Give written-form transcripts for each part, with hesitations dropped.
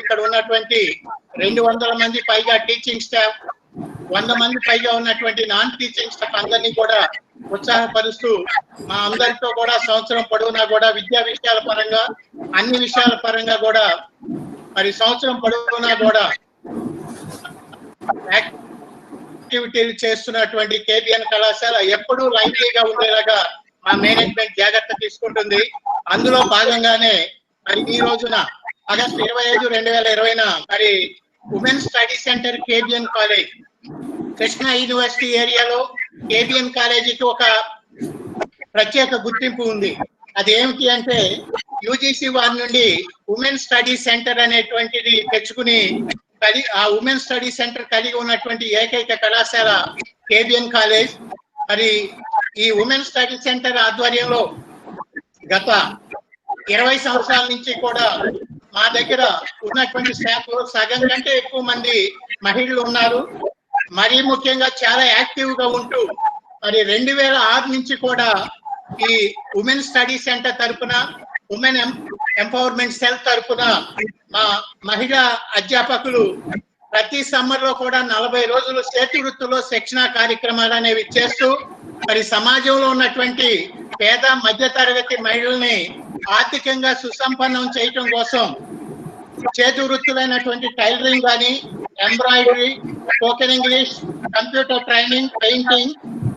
ఇక్కడ ఉన్నటువంటి 200 మంది పైగా టీచింగ్ స్టాఫ్, 100 మంది పైగా ఉన్నటువంటి నాన్ టీచింగ్ స్టాఫ్ అందరినీ కూడా ఉత్సాహపరుస్తూ మా అందరితో కూడా సంవత్సరం పొడవునా కూడా విద్యా విషయాల పరంగా అన్ని విషయాల పరంగా కూడా మరి సంవత్సరం పొడవునా కూడా యాక్టివిటీలు చేస్తున్నటువంటి K.B.N కళాశాల ఎప్పుడూ లైవ్లీగా ఉండేలాగా మా మేనేజ్మెంట్ జాగ్రత్త తీసుకుంటుంది. అందులో భాగంగానే మరి ఈ రోజున ఆగస్టు 25, 2020 మరి women study centre K.B.N college Krishna university ఏరియాలో K.B.N కాలేజీకి ఒక ప్రత్యేక గుర్తింపు ఉంది. అది ఏమిటి అంటే యూజీసీ వారి నుండి ఉమెన్ స్టడీ సెంటర్ అనేటువంటిది తెచ్చుకుని ఆ ఉమెన్ స్టడీ సెంటర్ కలిగి ఉన్నటువంటి ఏకైక కళాశాల K.B.N కాలేజ్. మరి ఈ ఉమెన్ స్టడీ సెంటర్ ఆధ్వర్యంలో గత 20 సంవత్సరాల నుంచి కూడా మా దగ్గర ఉన్నటువంటి స్టాఫ్ లో సగం కంటే ఎక్కువ మంది మహిళలు ఉన్నారు. మరీ ముఖ్యంగా చాలా యాక్టివ్ గా ఉంటూ మరి 2006 నుంచి కూడా ఈ ఉమెన్ స్టడీ సెంటర్ తరపున ఉమెన్ ఎంపవర్మెంట్ సెల్ తరపున మా మహిళా అధ్యాపకులు ప్రతి సమ్మర్ లో కూడా 40 రోజులు చేతి వృత్తిలో శిక్షణ కార్యక్రమాలు అనేవి చేస్తూ మరి సమాజంలో ఉన్నటువంటి పేద మధ్య తరగతి మహిళల్ని ఆర్థికంగా సుసంపన్నం చేయటం కోసం చేతి వృత్తులైనటువంటి టైలరింగ్ కానీ, embroidery, spoken English, computer training, painting,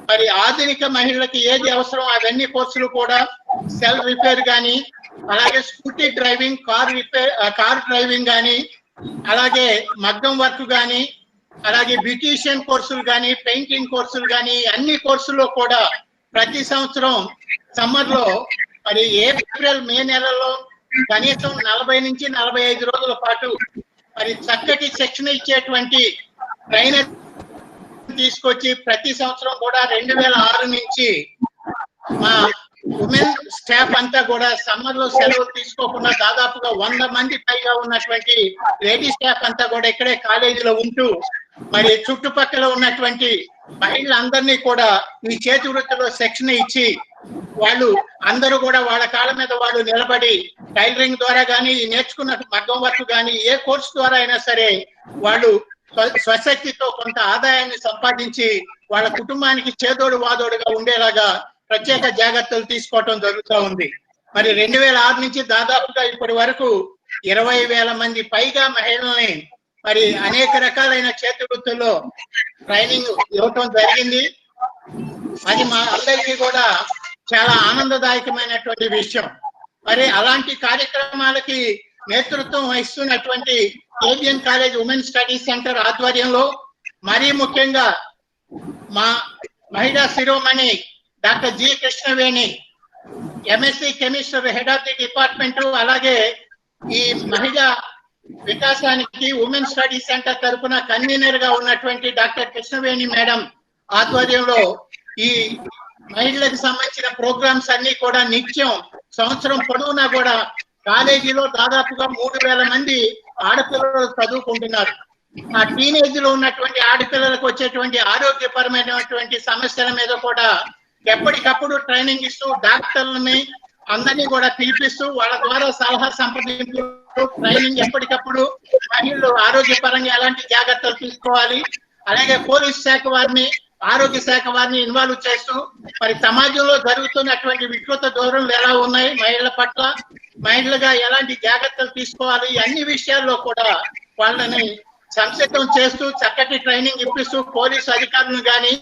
మరి ఆధునిక మహిళలకి ఏది అవసరం అవన్నీ కోర్సులు కూడా, సెల్ రిపేర్ కానీ, అలాగే స్కూటీ డ్రైవింగ్, కార్ డ్రైవింగ్ కానీ, అలాగే మగ్గం వర్క్ కానీ, అలాగే బ్యూటీషియన్ కోర్సులు కానీ, పెయింటింగ్ కోర్సులు కానీ, అన్ని కోర్సుల్లో కూడా ప్రతి సంవత్సరం సమ్మర్ లో మరి ఏప్రిల్, మే నెలలో కనీసం 40 నుంచి 45 రోజుల పాటు మరి చక్కటి శిక్షణ ఇచ్చేటువంటి ట్రైనర్ తీసుకొచ్చి ప్రతి సంవత్సరం కూడా 2006 నుంచి మా ఉమెన్ స్టాఫ్ అంతా కూడా సమ్మర్ లో సెలవులు తీసుకోకుండా దాదాపుగా 100 మంది పైగా ఉన్నటువంటి లేడీ స్టాఫ్ అంతా కూడా ఇక్కడే కాలేజీలో ఉంటూ మరి చుట్టుపక్కల ఉన్నటువంటి మహిళలందరినీ కూడా ఈ చేతి వృత్తిలో శిక్షణ ఇచ్చి వాళ్ళు అందరూ కూడా వాళ్ళ కాళ్ళ మీద వాళ్ళు నిలబడి టైలరింగ్ ద్వారా కానీ, నేర్చుకున్న మగ్గం వర్క్ కానీ, ఏ కోర్సు ద్వారా అయినా సరే వాళ్ళు స్వశక్తితో కొంత ఆదాయాన్ని సంపాదించి వాళ్ళ కుటుంబానికి చేదోడు వాదోడుగా ఉండేలాగా ప్రత్యేక జాగ్రత్తలు తీసుకోవటం జరుగుతూ ఉంది. మరి 2006 నుంచి దాదాపుగా ఇప్పటి వరకు 20,000 మంది పైగా మహిళల్ని మరి అనేక రకాలైన చేతి వృత్తుల్లో ట్రైనింగ్ ఇవ్వటం జరిగింది. అది మా అందరికీ కూడా చాలా ఆనందదాయకమైనటువంటి విషయం. మరి అలాంటి కార్యక్రమాలకి నేతృత్వం వహిస్తున్నటువంటి K.B.N college women study centre ఆధ్వర్యంలో మరీ ముఖ్యంగా మా మహిళా శిరోమణి doctor G Krishnaveni, MSc chemistry head of the department, అలాగే ఈ మహిళా వికాసానికి ఉమెన్ స్టడీ సెంటర్ తరఫున కన్వీనర్ గా ఉన్నటువంటి డాక్టర్ కృష్ణవేణి మేడం ఆధ్వర్యంలో ఈ మహిళలకు సంబంధించిన ప్రోగ్రామ్స్ అన్ని కూడా నిత్యం సంవత్సరం పొడవునా కూడా కాలేజీలో దాదాపుగా 3,000 మంది ఆడపిల్లలు చదువుకుంటున్నారు. ఆ టీనేజ్ లో ఉన్నటువంటి ఆడపిల్లలకు వచ్చేటువంటి ఆరోగ్యపరమైనటువంటి సమస్యల మీద కూడా ఎప్పటికప్పుడు ట్రైనింగ్ ఇస్తూ డాక్టర్లని అందరినీ కూడా పిలిపిస్తూ వాళ్ళ ద్వారా సలహా సంప్రదింపు ట్రైనింగ్ ఎప్పటికప్పుడు మహిళలు ఆరోగ్యపరంగా ఎలాంటి జాగ్రత్తలు తీసుకోవాలి, అలాగే పోలీస్ శాఖ వారిని, ఆరోగ్య శాఖ వారిని ఇన్వాల్వ్ చేస్తూ మరి సమాజంలో జరుగుతున్నటువంటి వికృత ధోరణులు ఎలా ఉన్నాయి, మహిళల పట్ల మహిళలుగా ఎలాంటి జాగ్రత్తలు తీసుకోవాలి, అన్ని విషయాల్లో కూడా వాళ్ళని సంసిద్ధం చేస్తూ చక్కటి ట్రైనింగ్ ఇప్పిస్తూ పోలీసు అధికారులను కానీ,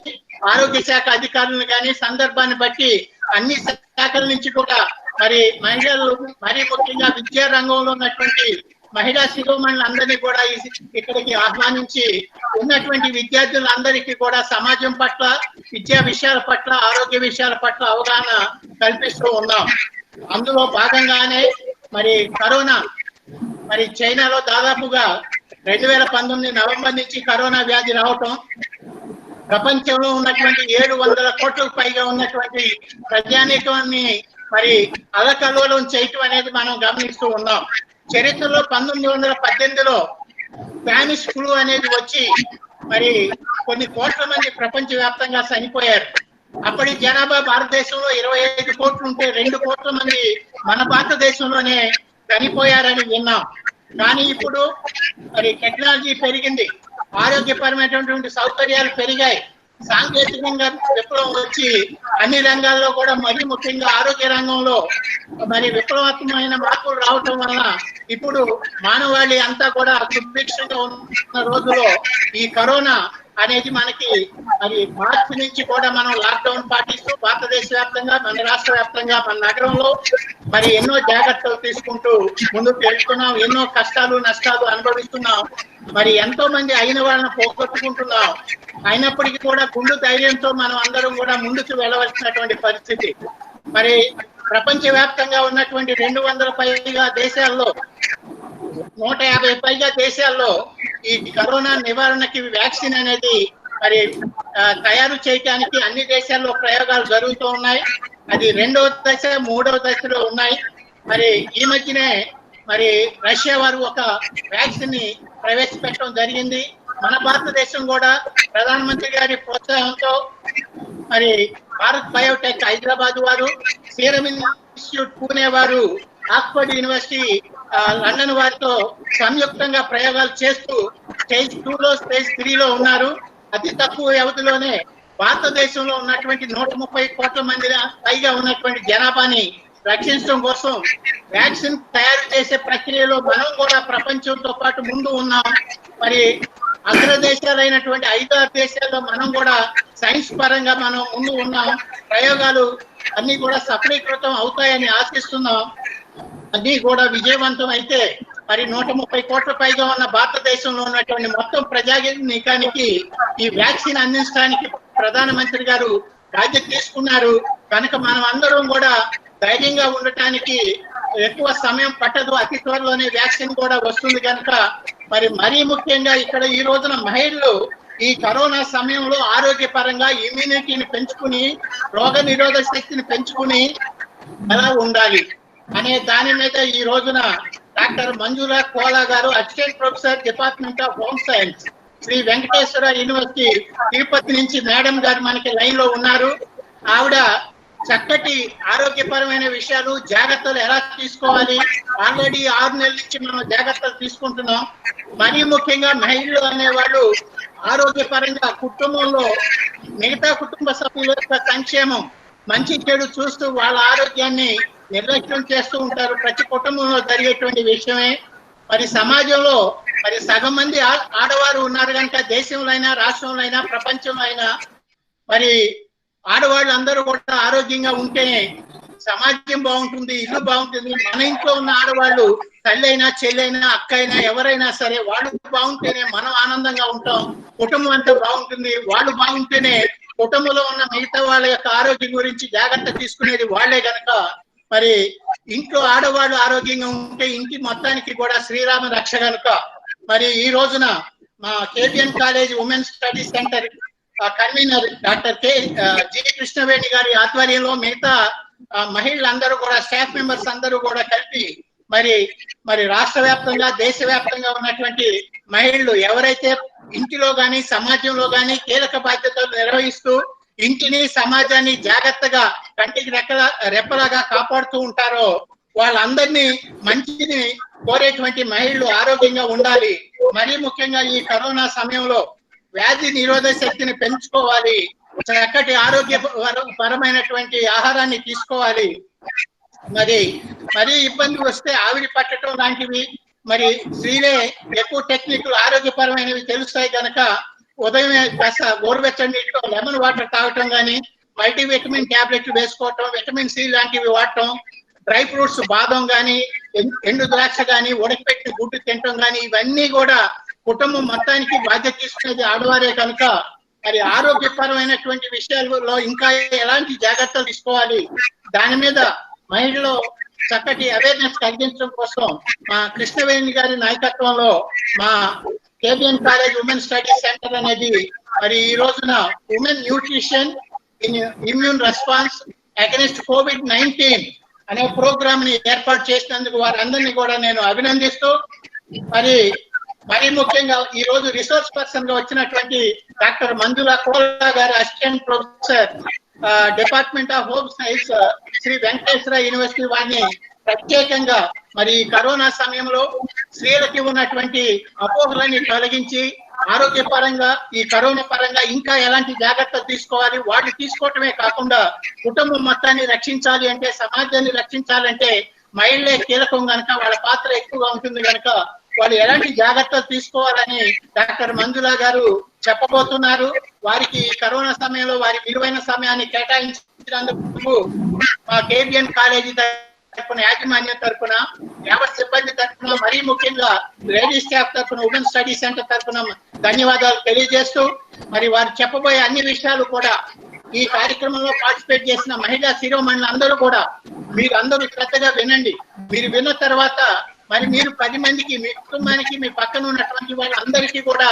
ఆరోగ్య శాఖ అధికారులను కానీ సందర్భాన్ని బట్టి అన్ని శాఖల నుంచి కూడా మరి మహిళలు మరీ ముఖ్యంగా విద్యా రంగంలో ఉన్నటువంటి మహిళా శిరోమణులందరినీ కూడా ఇక్కడికి ఆహ్వానించి ఉన్నటువంటి విద్యార్థులందరికీ కూడా సమాజం పట్ల, విద్యా విషయాల పట్ల, ఆరోగ్య విషయాల పట్ల అవగాహన కల్పిస్తూ ఉన్నాం. అందులో భాగంగానే మరి కరోనా మరి చైనాలో దాదాపుగా 2019 నవంబర్ నుంచి కరోనా వ్యాధి రావటం, ప్రపంచంలో ఉన్నటువంటి 700 కోట్లకు పైగా ఉన్నటువంటి ప్రజానీకాన్ని మరి అలకల్లోలం చేయటం అనేది మనం గమనిస్తూ ఉన్నాం. చరిత్రలో 1918లో స్పానిష్ ఫ్లూ అనేది వచ్చి మరి కొన్ని కోట్ల మంది ప్రపంచవ్యాప్తంగా చనిపోయారు. అప్పటి జనాభా భారతదేశంలో 25 కోట్లు ఉంటే 2 కోట్ల మంది మన భారతదేశంలోనే చనిపోయారని విన్నాం. కానీ ఇప్పుడు మరి టెక్నాలజీ పెరిగింది, ఆరోగ్యపరమైనటువంటి సౌకర్యాలు పెరిగాయి, సాంకేతికంగా విప్లవం వచ్చి అన్ని రంగాల్లో కూడా మరీ ముఖ్యంగా ఆరోగ్య రంగంలో మరి విప్లవాత్మకమైన మార్పులు రావటం వలన ఇప్పుడు మానవాళి అంతా కూడా సుభిక్షంగా ఉన్న రోజులో ఈ కరోనా అనేది మనకి మరి మార్చి నుంచి కూడా మనం లాక్డౌన్ పాటిస్తూ భారతదేశ వ్యాప్తంగా, మన రాష్ట్ర వ్యాప్తంగా, మన నగరంలో మరి ఎన్నో జాగ్రత్తలు తీసుకుంటూ ముందుకు వెళ్తున్నాం. ఎన్నో కష్టాలు నష్టాలు అనుభవిస్తున్నాం. మరి ఎంతో మంది అయిన వాళ్ళని పోగొట్టుకుంటున్నాం. అయినప్పటికీ కూడా గుండు ధైర్యంతో మనం అందరం కూడా ముందుకు వెళ్ళవలసినటువంటి పరిస్థితి. మరి ప్రపంచ వ్యాప్తంగా ఉన్నటువంటి 200 పైగా దేశాల్లో, 150 పైగా దేశాల్లో ఈ కరోనా నివారణకి వ్యాక్సిన్ అనేది మరి తయారు చేయడానికి అన్ని దేశాల్లో ప్రయోగాలు జరుగుతూ ఉన్నాయి. అది 2వ దశ 3వ దశలో ఉన్నాయి. మరి ఈ మధ్యనే మరి రష్యా వారు ఒక వ్యాక్సిన్ ని ప్రవేశపెట్టడం జరిగింది. మన భారతదేశం కూడా ప్రధానమంత్రి గారి ప్రోత్సాహంతో మరి భారత్ బయోటెక్ హైదరాబాద్ వారు, సీరం ఇన్స్టిట్యూట్ పూణే వారు, ఆక్స్ఫర్డ్ యూనివర్సిటీ లండన్ వారితో సంయుక్తంగా ప్రయోగాలు చేస్తూ స్టేజ్ 2లో స్టేజ్ 3లో ఉన్నారు. అతి తక్కువ వ్యవధిలోనే భారతదేశంలో ఉన్నటువంటి 130 కోట్ల మంది పైగా ఉన్నటువంటి జనాభాని రక్షించడం కోసం వ్యాక్సిన్ తయారు చేసే ప్రక్రియలో మనం కూడా ప్రపంచంతో పాటు ముందు ఉన్నాం. మరి అగ్రదేశాలైనటువంటి 5-6 దేశాల్లో మనం కూడా సైన్స్ పరంగా మనం ముందు ఉన్నాం. ప్రయోగాలు అన్ని కూడా సఫలీకృతం అవుతాయని ఆశిస్తున్నాం. అన్ని కూడా విజయవంతం అయితే మరి 130 కోట్ల పైగా ఉన్న భారతదేశంలో ఉన్నటువంటి మొత్తం ప్రజానీకానికి ఈ వ్యాక్సిన్ అందించడానికి ప్రధానమంత్రి గారు బాధ్యత తీసుకున్నారు. కనుక మనం అందరం కూడా ధైర్యంగా ఉండటానికి ఎక్కువ సమయం పట్టదు. అతి త్వరలోనే వ్యాక్సిన్ కూడా వస్తుంది. కనుక మరి మరీ ముఖ్యంగా ఇక్కడ ఈ రోజున మహిళలు ఈ కరోనా సమయంలో ఆరోగ్యపరంగా ఇమ్యూనిటీని పెంచుకుని, రోగ నిరోధక శక్తిని పెంచుకుని ఎలా ఉండాలి అనే దాని మీద ఈ రోజున డాక్టర్ మంజులా కోలా గారు, assistant professor, department of home science, Shri Venkateswara university Tirupati నుంచి మేడం గారు మనకి లైన్ లో ఉన్నారు. ఆవిడ చక్కటి ఆరోగ్యపరమైన విషయాలు, జాగ్రత్తలు ఎలా తీసుకోవాలి, ఆల్రెడీ 6 నెలల నుంచి మనం జాగ్రత్తలు తీసుకుంటున్నాం. మరీ ముఖ్యంగా మహిళలు అనేవాళ్ళు ఆరోగ్యపరంగా కుటుంబంలో మిగతా కుటుంబ సభ్యుల యొక్క సంక్షేమం, మంచి చెడు చూస్తూ వాళ్ళ ఆరోగ్యాన్ని నిర్లక్ష్యం చేస్తూ ఉంటారు. ప్రతి కుటుంబంలో జరిగేటువంటి విషయమే. మరి సమాజంలో మరి సగం మంది ఆడవారు ఉన్నారు కనుక దేశంలో అయినా, రాష్ట్రంలో అయినా, ప్రపంచంలో అయినా మరి ఆడవాళ్ళు అందరూ కూడా ఆరోగ్యంగా ఉంటేనే సమాజం బాగుంటుంది, ఇల్లు బాగుంటుంది. మన ఇంట్లో ఉన్న ఆడవాళ్ళు తల్లి అయినా, చెల్లి అయినా, అక్క అయినా, ఎవరైనా సరే వాళ్ళు బాగుంటేనే మనం ఆనందంగా ఉంటాం. కుటుంబం అంతా బాగుంటుంది. వాళ్ళు బాగుంటేనే కుటుంబంలో ఉన్న మిగతా వాళ్ళ యొక్క ఆరోగ్యం గురించి జాగ్రత్త తీసుకునేది వాళ్ళే. కనుక మరి ఇంట్లో ఆడవాళ్ళు ఆరోగ్యంగా ఉంటే ఇంటి మొత్తానికి కూడా శ్రీరామ రక్ష. కనుక మరి ఈ రోజున మా K.B.N college women's studies centre convener doctor G Krishnaveni గారి ఆధ్వర్యంలో మిగతా మహిళలందరూ కూడా, స్టాఫ్ మెంబర్స్ అందరూ కూడా కలిపి మరి రాష్ట్ర వ్యాప్తంగా, దేశవ్యాప్తంగా ఉన్నటువంటి మహిళలు ఎవరైతే ఇంటిలో గాని, సమాజంలో గాని కీలక బాధ్యతలు నిర్వహిస్తూ ఇంటిని, సమాజాన్ని జాగ్రత్తగా కంటికి రెప్పలాగా కాపాడుతూ ఉంటారో వాళ్ళందరినీ మంచిని కోరేటువంటి మహిళలు ఆరోగ్యంగా ఉండాలి. మరీ ముఖ్యంగా ఈ కరోనా సమయంలో వ్యాధి నిరోధక శక్తిని పెంచుకోవాలి. చక్కటి ఆరోగ్యపరమైనటువంటి ఆహారాన్ని తీసుకోవాలి. మరి ఇబ్బంది వస్తే ఆవిరి పట్టడం లాంటివి, మరి స్త్రీలే ఎక్కువ టెక్నిక్లు ఆరోగ్యపరమైనవి తెలుస్తాయి కనుక ఉదయమే కాస్త గోరువెచ్చని నీటిలో లెమన్ వాటర్ తాగటం కానీ, మల్టీవిటమిన్ టాబ్లెట్లు వేసుకోవటం, విటమిన్ సి లాంటివి వాడటం, డ్రై ఫ్రూట్స్ బాదం కానీ, ఎండు ద్రాక్ష కానీ, ఉడకపెట్టిన గుడ్డు తినటం కానీ, ఇవన్నీ కూడా కుటుంబం మొత్తానికి బాధ్యత తీసుకునేది ఆడవారే. కనుక మరి ఆరోగ్యపరమైనటువంటి విషయాలలో ఇంకా ఎలాంటి జాగ్రత్తలు తీసుకోవాలి, దాని మీద మహిళలు చక్కటి అవేర్నెస్ కలిగించడం కోసం మా కృష్ణవేణి గారి నాయకత్వంలో మా K.B.N college women studies centre అనేది మరి ఈ రోజున women nutrition in immune response against COVID-19 అనే ప్రోగ్రామ్ ని ఏర్పాటు చేసినందుకు వారందరినీ కూడా నేను అభినందిస్తూ, మరి ముఖ్యంగా ఈ రోజు రిసోర్స్ పర్సన్ గా వచ్చినటువంటి డాక్టర్ మంజులా కోలా గారు, assistant professor, department of home science, Shri Venkateswara university వారిని ప్రత్యేకంగా మరి కరోనా సమయంలో స్త్రీలకి ఉన్నటువంటి అపోహలని తొలగించి ఆరోగ్యపరంగా ఈ కరోనా పరంగా ఇంకా ఎలాంటి జాగ్రత్తలు తీసుకోవాలి, వాళ్ళు తీసుకోవటమే కాకుండా కుటుంబం మొత్తాన్ని రక్షించాలి అంటే, సమాజాన్ని రక్షించాలంటే మహిళలే కీలకం కనుక, వాళ్ళ పాత్ర ఎక్కువగా ఉంటుంది కనుక వాళ్ళు ఎలాంటి జాగ్రత్తలు తీసుకోవాలని డాక్టర్ మంజుల గారు చెప్పబోతున్నారు. వారికి కరోనా సమయంలో వారి విలువైన సమయాన్ని కేటాయించినందుకు మా K.B.N కాలేజీ తరఫున, యాజమాన్యం తరఫున, యావత్ సిబ్బంది తరఫున, మరీ ముఖ్యంగా లేడీ స్టాఫ్ తరఫున, ఉమెన్ స్టడీ సెంటర్ తరఫున ధన్యవాదాలు తెలియజేస్తూ, మరి వారు చెప్పబోయే అన్ని విషయాలు కూడా ఈ కార్యక్రమంలో పార్టిసిపేట్ చేసిన మహిళా శిరోమణులు అందరూ కూడా మీరు అందరూ శ్రద్ధగా వినండి. మీరు విన్న తర్వాత మరి మీరు 10 మందికి, మీ కుటుంబానికి, మీ పక్కన ఉన్నటువంటి వాళ్ళందరికీ కూడా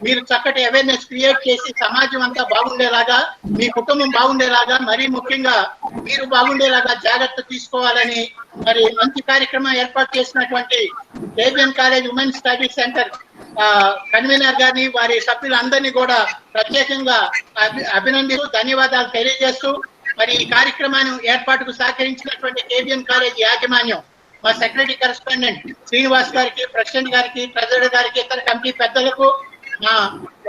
మీరు చక్కటి అవేర్నెస్ క్రియేట్ చేసి సమాజం అంతా బాగుండేలాగా, మీ కుటుంబం బాగుండేలాగా, మరీ ముఖ్యంగా మీరు బాగుండేలాగా జాగ్రత్త తీసుకోవాలని మరి మంచి కార్యక్రమం ఏర్పాటు చేసినటువంటి K.B.N college women study centre convener గారిని, వారి సభ్యులందరినీ కూడా ప్రత్యేకంగా అభినందిస్తూ ధన్యవాదాలు తెలియజేస్తూ, మరి ఈ కార్యక్రమాన్ని ఏర్పాటుకు సహకరించినటువంటి K.B.N కాలేజ్ యాజమాన్యం, మా సెక్రటరీ కరెస్పాండెంట్ శ్రీనివాస్ గారికి, ప్రెసిడెంట్ గారికి, ట్రెజరర్ గారికి, ఇతర కమిటీ పెద్దలకు, మా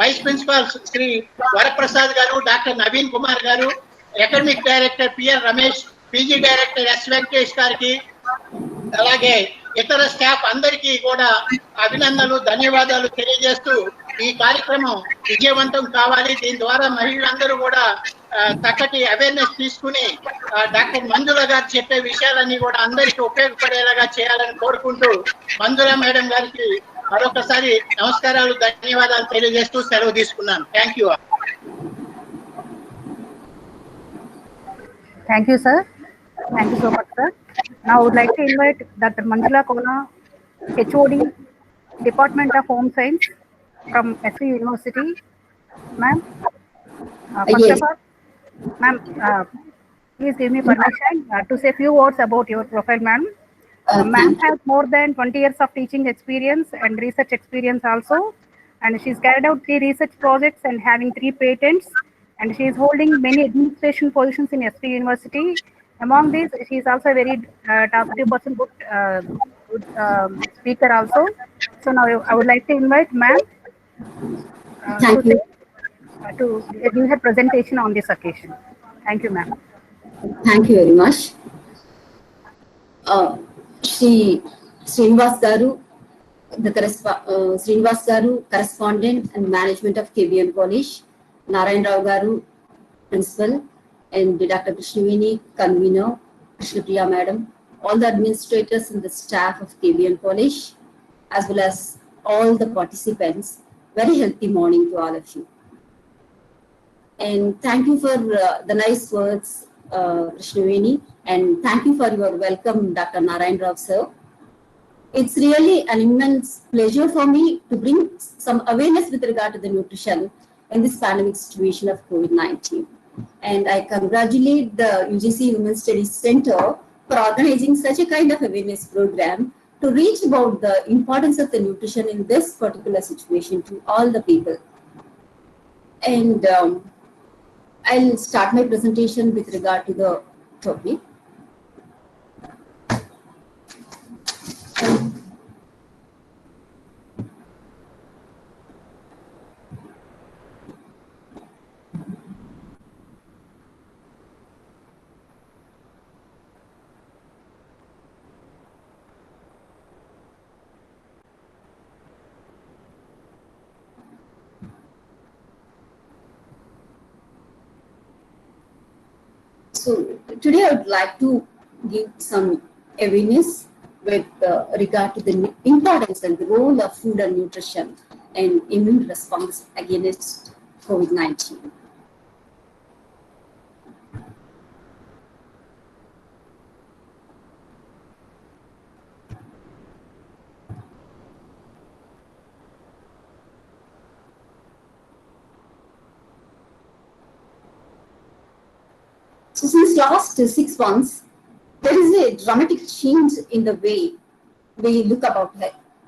వైస్ ప్రిన్సిపాల్ శ్రీ వరప్రసాద్ గారు, డాక్టర్ నవీన్ కుమార్ గారు, academic director PR Ramesh, PG director S Venkatesh గారికి, అలాగే ఇతర స్టాఫ్ అందరికీ కూడా అభినందనలు, ధన్యవాదాలు తెలియజేస్తూ ఈ కార్యక్రమం విజయవంతం కావాలి. దీని ద్వారా మహిళలందరూ కూడా చక్కటి అవేర్నెస్ తీసుకుని డాక్టర్ మంజుల గారు చెప్పే విషయాలన్నీ కూడా అందరికీ ఉపయోగపడేలాగా చేయాలని కోరుకుంటూ మంజుల మేడం గారికి మరొకసారి నమస్కారాలు, ధన్యవాదాలు తెలియజేస్తూ సెలవు తీసుకున్నాను. Thank you. Thank you, sir. Thank you so much, sir. Now I would like to invite Dr. Manjula Kona, HOD, Department of Home Science from SC University. Ma'am, first of all, ma'am, please give me permission to say a few words about your profile, ma'am. Ma'am has more than 20 years of teaching experience and research experience also, and she's carried out 3 research projects and having 3 patents, and she is holding many administration positions in SC University. Among these, she is also a very top 2% good speaker also. So now I would like to invite ma'am to give her presentation on this occasion. Thank you, ma'am. Thank you very much. Shri Srinivas Garu, Srinivas Garu, correspondent and management of K.B.N College, Narayan Rao Garu, principal, and Dr. Krishnaveni, convener, Krishnapriya madam, all the administrators and the staff of K.B.N College, as well as all the participants. Very healthy morning to all of you. And thank you for the nice words, Krishnaveni, and thank you for your welcome, Dr. Narayan Rao sir. It's really an immense pleasure for me to bring some awareness with regard to the nutrition in this pandemic situation of COVID-19. And I congratulate the UGC Women's Studies Center for organizing such a kind of awareness program to reach about the importance of the nutrition in this particular situation to all the people. And I'll start my presentation with regard to the topic. So today I would like to give some awareness with regard to the importance and the role of food and nutrition and immune response against COVID-19. So since last 6 months, there is a dramatic change in the way we look about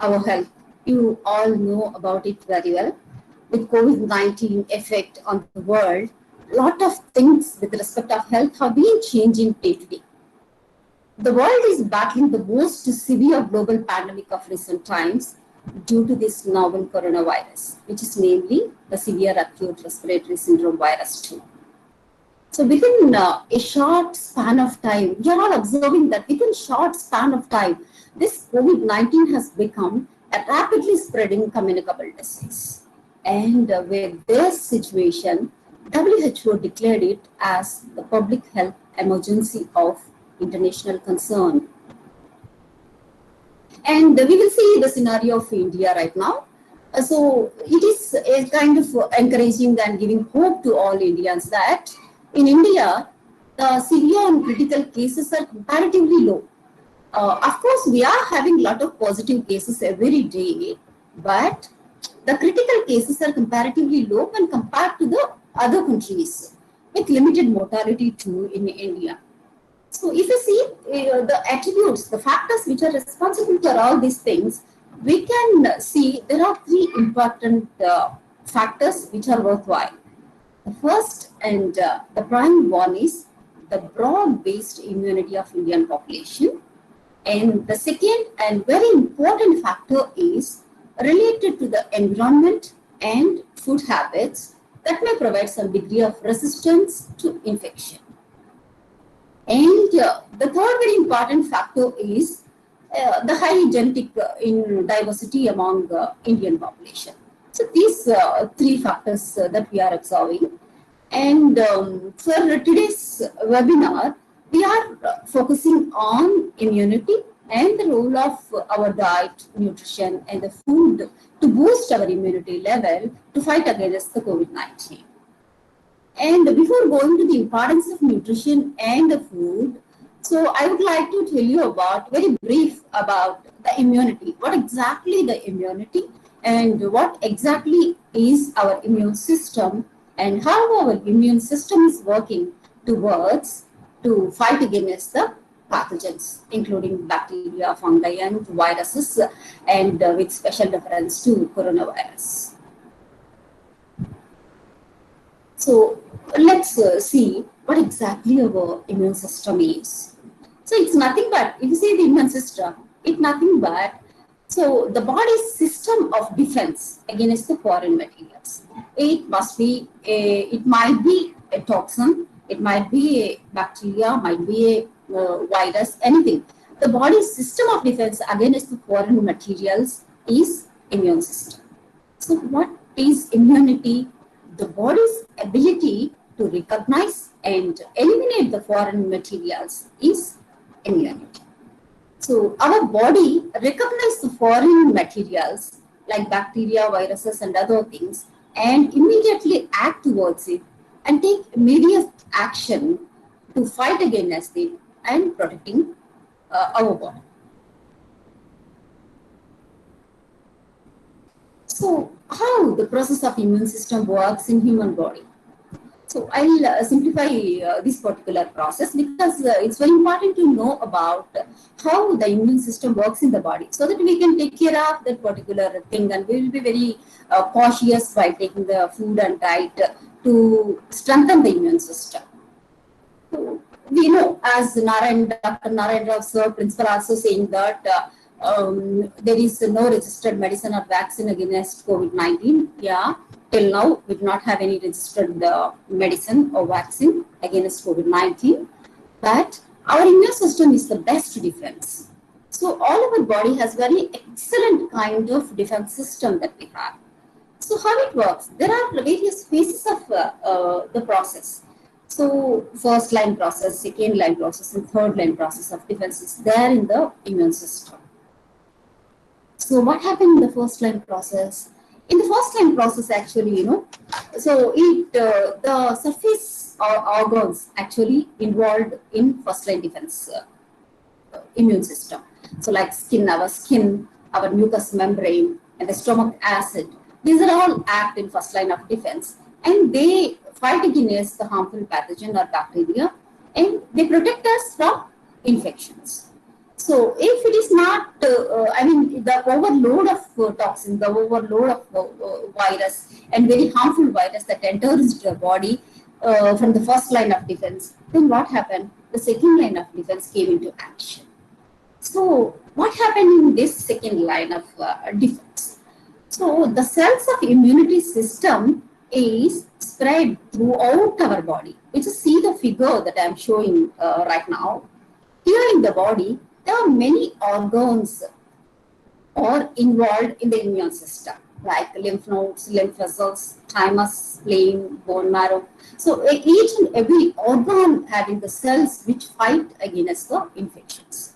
our health. You all know about it very well. With COVID-19 effect on the world, a lot of things with respect of health have been changing day to day. the world is battling the most severe global pandemic of recent times due to this novel coronavirus, which is namely the severe acute respiratory syndrome virus 2. So within a short span of time, we are all observing that within short span of time, this COVID-19 has become a rapidly spreading communicable disease. And with this situation, WHO declared it as the public health emergency of international concern. And we will see the scenario of India right now. So it is a kind of encouraging and giving hope to all Indians that in India, the severe and critical cases are comparatively low. Of course, we are having a lot of positive cases every day, but the critical cases are comparatively low when compared to the other countries with limited mortality too in India. So if you see the attributes, the factors which are responsible for all these things, we can see there are three important factors which are worthwhile. The first and the prime one is the broad-based immunity of Indian population. And the second and very important factor is related to the environment and food habits that may provide some degree of resistance to infection. And the third very important factor is the high genetic diversity among Indian population. So these three factors that we are observing. And for today's webinar, we are focusing on immunity and the role of our diet, nutrition, and the food to boost our immunity level to fight against the COVID-19. And before going to the importance of nutrition and the food, so I would like to tell you about, very brief about the immunity. What exactly the immunity and what exactly is our immune system and how our immune system is working towards to fight against the pathogens, including bacteria, fungi, and viruses, and with special reference to coronavirus. So let's see what exactly our immune system is. So it's nothing but, if you say the immune system, it's nothing but, so the body's system of defense against the foreign materials. It must be, it might be a toxin, it might be a bacteria, might be a virus, anything. The body's system of defense against the foreign materials is immune system. So what is immunity? The body's ability to recognize and eliminate the foreign materials is immunity. So our body recognizes the foreign materials like bacteria, viruses, and other things, and immediately act towards it and take immediate action to fight against it and protecting our body. So how the process of immune system works in human body? So I'll simplify this particular process because it's very important to know about how the immune system works in the body so that we can take care of that particular thing, and we will be very cautious by taking the food and diet to strengthen the immune system. So we know, as Dr. Narayan Rao sir, principal, also saying that there is no registered medicine or vaccine against COVID-19. Yeah, till now we do not have any registered medicine or vaccine against COVID-19, but our immune system is the best defense. So all our body has very excellent kind of defense system that we have. So how it works? There are various phases of the process. So first line process, second line process, and third line process of defense is there in the immune system. So what happened in the first line process? In the first line process, actually, so the surface organs actually involved in first line defense immune system. So like our skin, our mucous membrane, and the stomach acid. These are all act in first line of defense, and they fight against the harmful pathogen or bacteria, and they protect us from infections. So if it is not, the overload of toxin, the overload of virus and very harmful virus that enters the body from the first line of defense, then what happens? the second line of defense came into action. So what happened in this second line of defense? So the cells of immunity system is spread throughout our body. You just see the figure that I am showing right now. Here in the body, there are many organs are involved in the immune system, like lymph nodes, lymph vessels, thymus, spleen, bone marrow. So each and every organ having the cells which fight against the infections.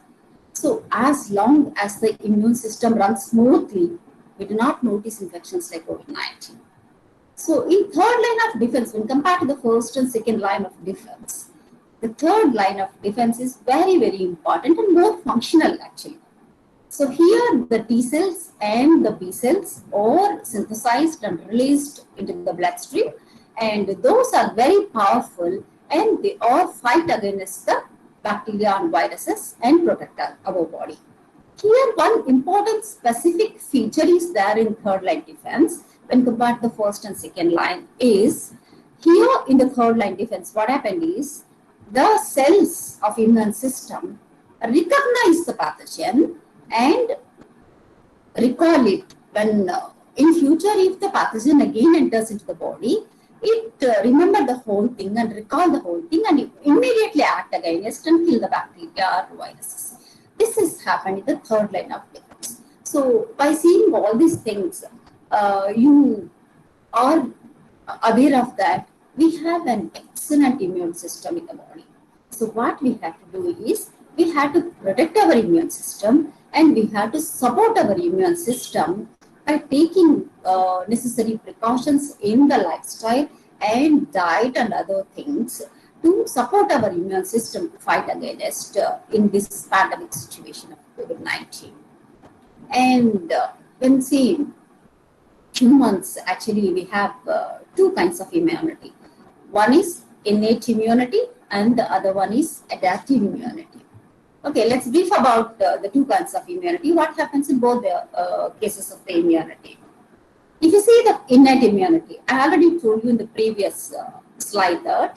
So as long as the immune system runs smoothly, we do not notice infections like COVID-19. So in third line of defense, when compared to the first and second line of defense, the third line of defense is very, very important and more functional actually. So here the T cells and the B cells are synthesized and released into the bloodstream, and those are very powerful and they all fight against the bacteria and viruses and protect our body. Here one important specific feature is there in third line defense when compared to the first and second line is, here in the third line defense what happened is the cells of immune system recognize the pathogen and recall it when in future if the pathogen again enters into the body, it remember the whole thing and recall the whole thing and immediately act against and kill the bacteria or viruses. This is happened in the third line of defense. So by seeing all these things, you are aware of that we have an excellent immune system in the body. So what we have to do is we have to protect our immune system and we have to support our immune system by taking necessary precautions in the lifestyle and diet and other things to support our immune system to fight against in this pandemic situation of COVID-19. And when seeing humans, actually we have two kinds of immunity. One is innate immunity and the other one is adaptive immunity. Okay, let's brief about the two kinds of immunity. What happens in both the cases of the immunity? If you see the innate immunity, I already told you in the previous slide that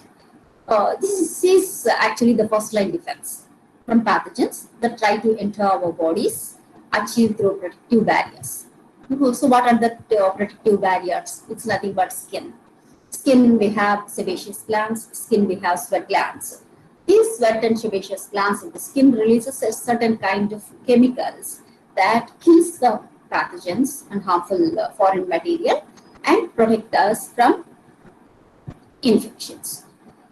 this is actually the first line defense from pathogens that try to enter our bodies, achieved through protective barriers. So what are the protective barriers? It's nothing but skin. Skin, we have sebaceous glands. Skin, we have sweat glands. These sweat and sebaceous glands in the skin releases a certain kind of chemicals that kills the pathogens and harmful foreign material and protect us from infections.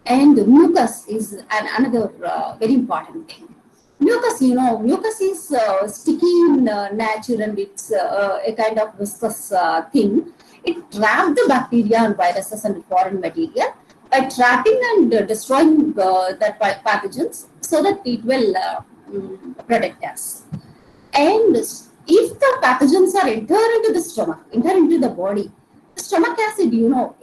And mucus is another very important thing. Mucus, mucus is sticky in nature and it's a kind of viscous thing. It traps the bacteria and viruses and foreign material by trapping and destroying that pathogens so that it will protect us. And if the pathogens are enter into the stomach, enter into the body, the stomach acid,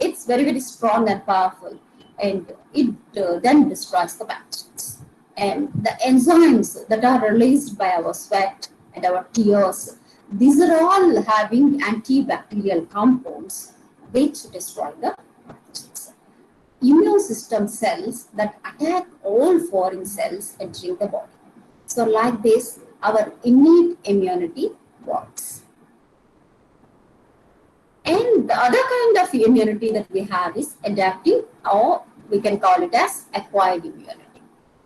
it's very, very strong and powerful and it then destroys the pathogens. And the enzymes that are released by our sweat and our tears, these are all having antibacterial compounds which destroy the pathogens. Immune system cells that attack all foreign cells entering the body. So like this, our innate immunity works. And the other kind of immunity that we have is adaptive, or we can call it as acquired immunity.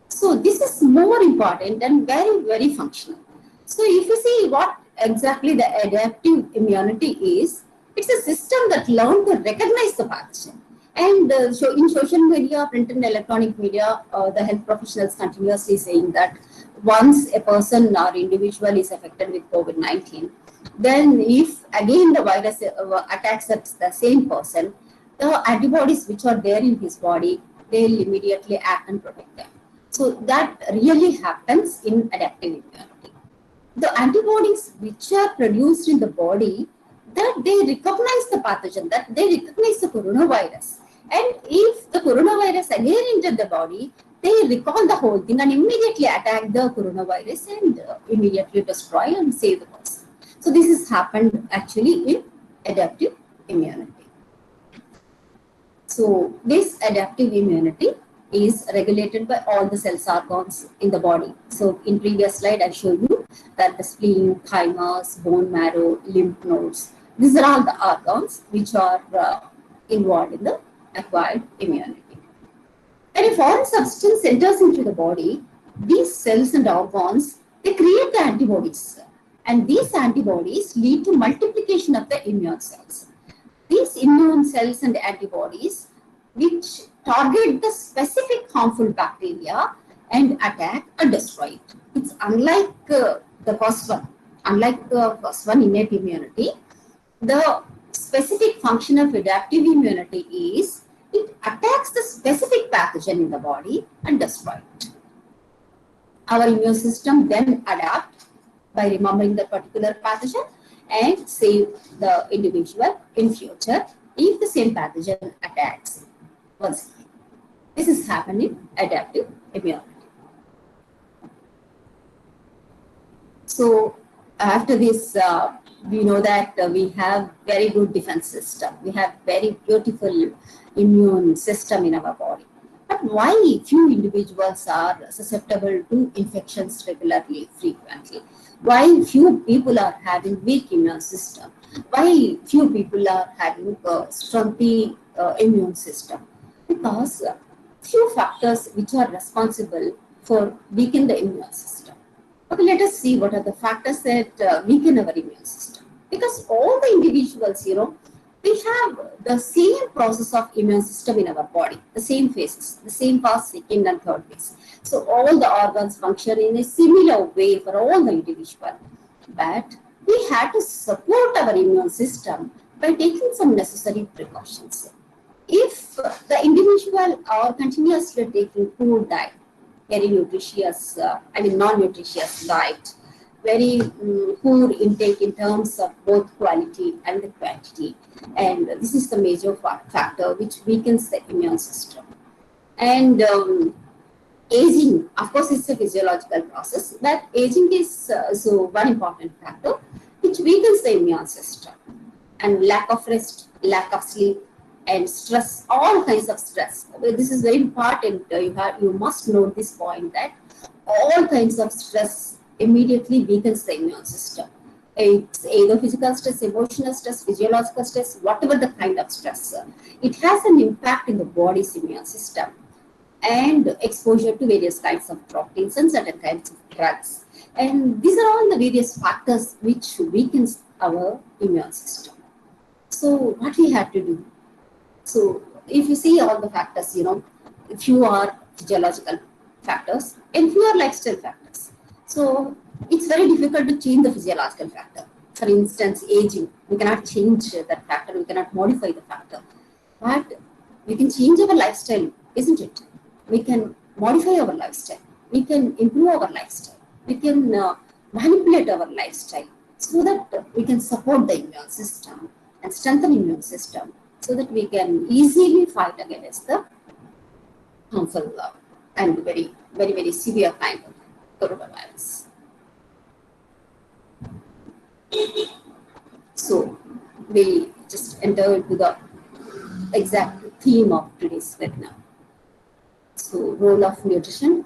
So this is more important and very, very functional. So if you see what exactly the adaptive immunity is, it's a system that learns to recognize the pathogen. And so in social media, print and electronic media, the health professionals continuously saying that once a person or individual is affected with COVID-19, then if again the virus attacks the same person, the antibodies which are there in his body, they'll immediately act and protect them. So that really happens in adaptive immunity. The antibodies which are produced in the body, that they recognize the pathogen, that they recognize the coronavirus. And if the coronavirus again entered the body, they recall the whole thing and immediately attack the coronavirus and immediately destroy and save the person. So this has happened actually in adaptive immunity. So this adaptive immunity is regulated by all the cells organs in the body. So in previous slide, I showed you that the spleen, thymus, bone marrow, lymph nodes, these are all the organs which are involved in the acquired immunity. When a foreign substance enters into the body, these cells and organs, they create the antibodies. And these antibodies lead to multiplication of the immune cells. These immune cells and antibodies, which target the specific harmful bacteria and attack or destroy it. It's unlike the first one. Unlike the first one, innate immunity, the specific function of adaptive immunity is it attacks the specific pathogen in the body and destroys it. Our immune system then adapts by remembering the particular pathogen and save the individual in future if the same pathogen attacks once again. This is happening adaptive immunity. So after this, we know that we have very good defense system. We have very beautiful immune system in our body. But why few individuals are susceptible to infections regularly, frequently? Why few people are having weak immune system? Why few people are having a strong immune system? Because few factors which are responsible for weakening the immune system. Okay, let us see what are the factors that weaken our immune system. Because all the individuals, we have the same process of immune system in our body, the same phases, the same first, second, and third phase. So all the organs function in a similar way for all the individual. But we have to support our immune system by taking some necessary precautions. If the individual are continuously taking poor diet, very nutritious, non-nutritious diet, very poor intake in terms of both quality and the quantity. And this is the major factor which weakens the immune system. And aging, of course, it's a physiological process, but aging is so one important factor which weakens the immune system. And lack of rest, lack of sleep, and stress, all kinds of stress. This is very important. You must know this point that all kinds of stress immediately weakens the immune system. It's either physical stress, emotional stress, physiological stress, whatever the kind of stress. It has an impact in the body's immune system. And exposure to various kinds of proteins and certain kinds of drugs. And these are all the various factors which weakens our immune system. So what we have to do? So if you see all the factors, few are physiological factors and few are lifestyle factors. So it's very difficult to change the physiological factor. For instance, aging, we cannot change that factor, we cannot modify the factor. But we can change our lifestyle, isn't it? We can modify our lifestyle. We can improve our lifestyle. We can manipulate our lifestyle so that we can support the immune system and strengthen the immune system, so that we can easily fight against the harmful and very, very, very severe kind of coronavirus. So we just enter into the exact theme of today's webinar. So role of nutrition,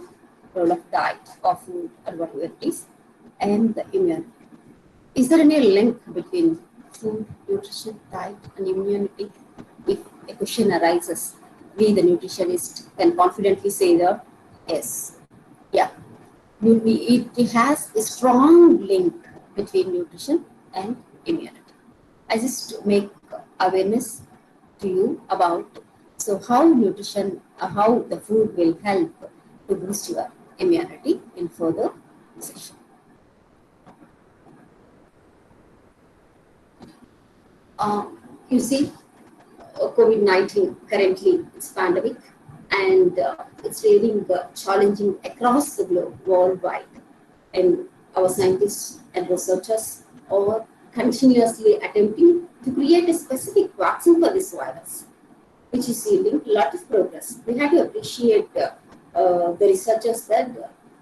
role of diet, of food, or whatever it is, and the immunity. Is there any link between food, nutrition, diet, and immunity? If a question arises, we, the nutritionist, can confidently say that yes, yeah, it has a strong link between nutrition and immunity. I just make awareness to you about how nutrition, how the food will help to boost your immunity in further session. You see, COVID-19 currently it's pandemic, and it's really challenging across the globe, worldwide. And our scientists and researchers are continuously attempting to create a specific vaccine for this virus, which is yielding a lot of progress. We have to appreciate the researchers that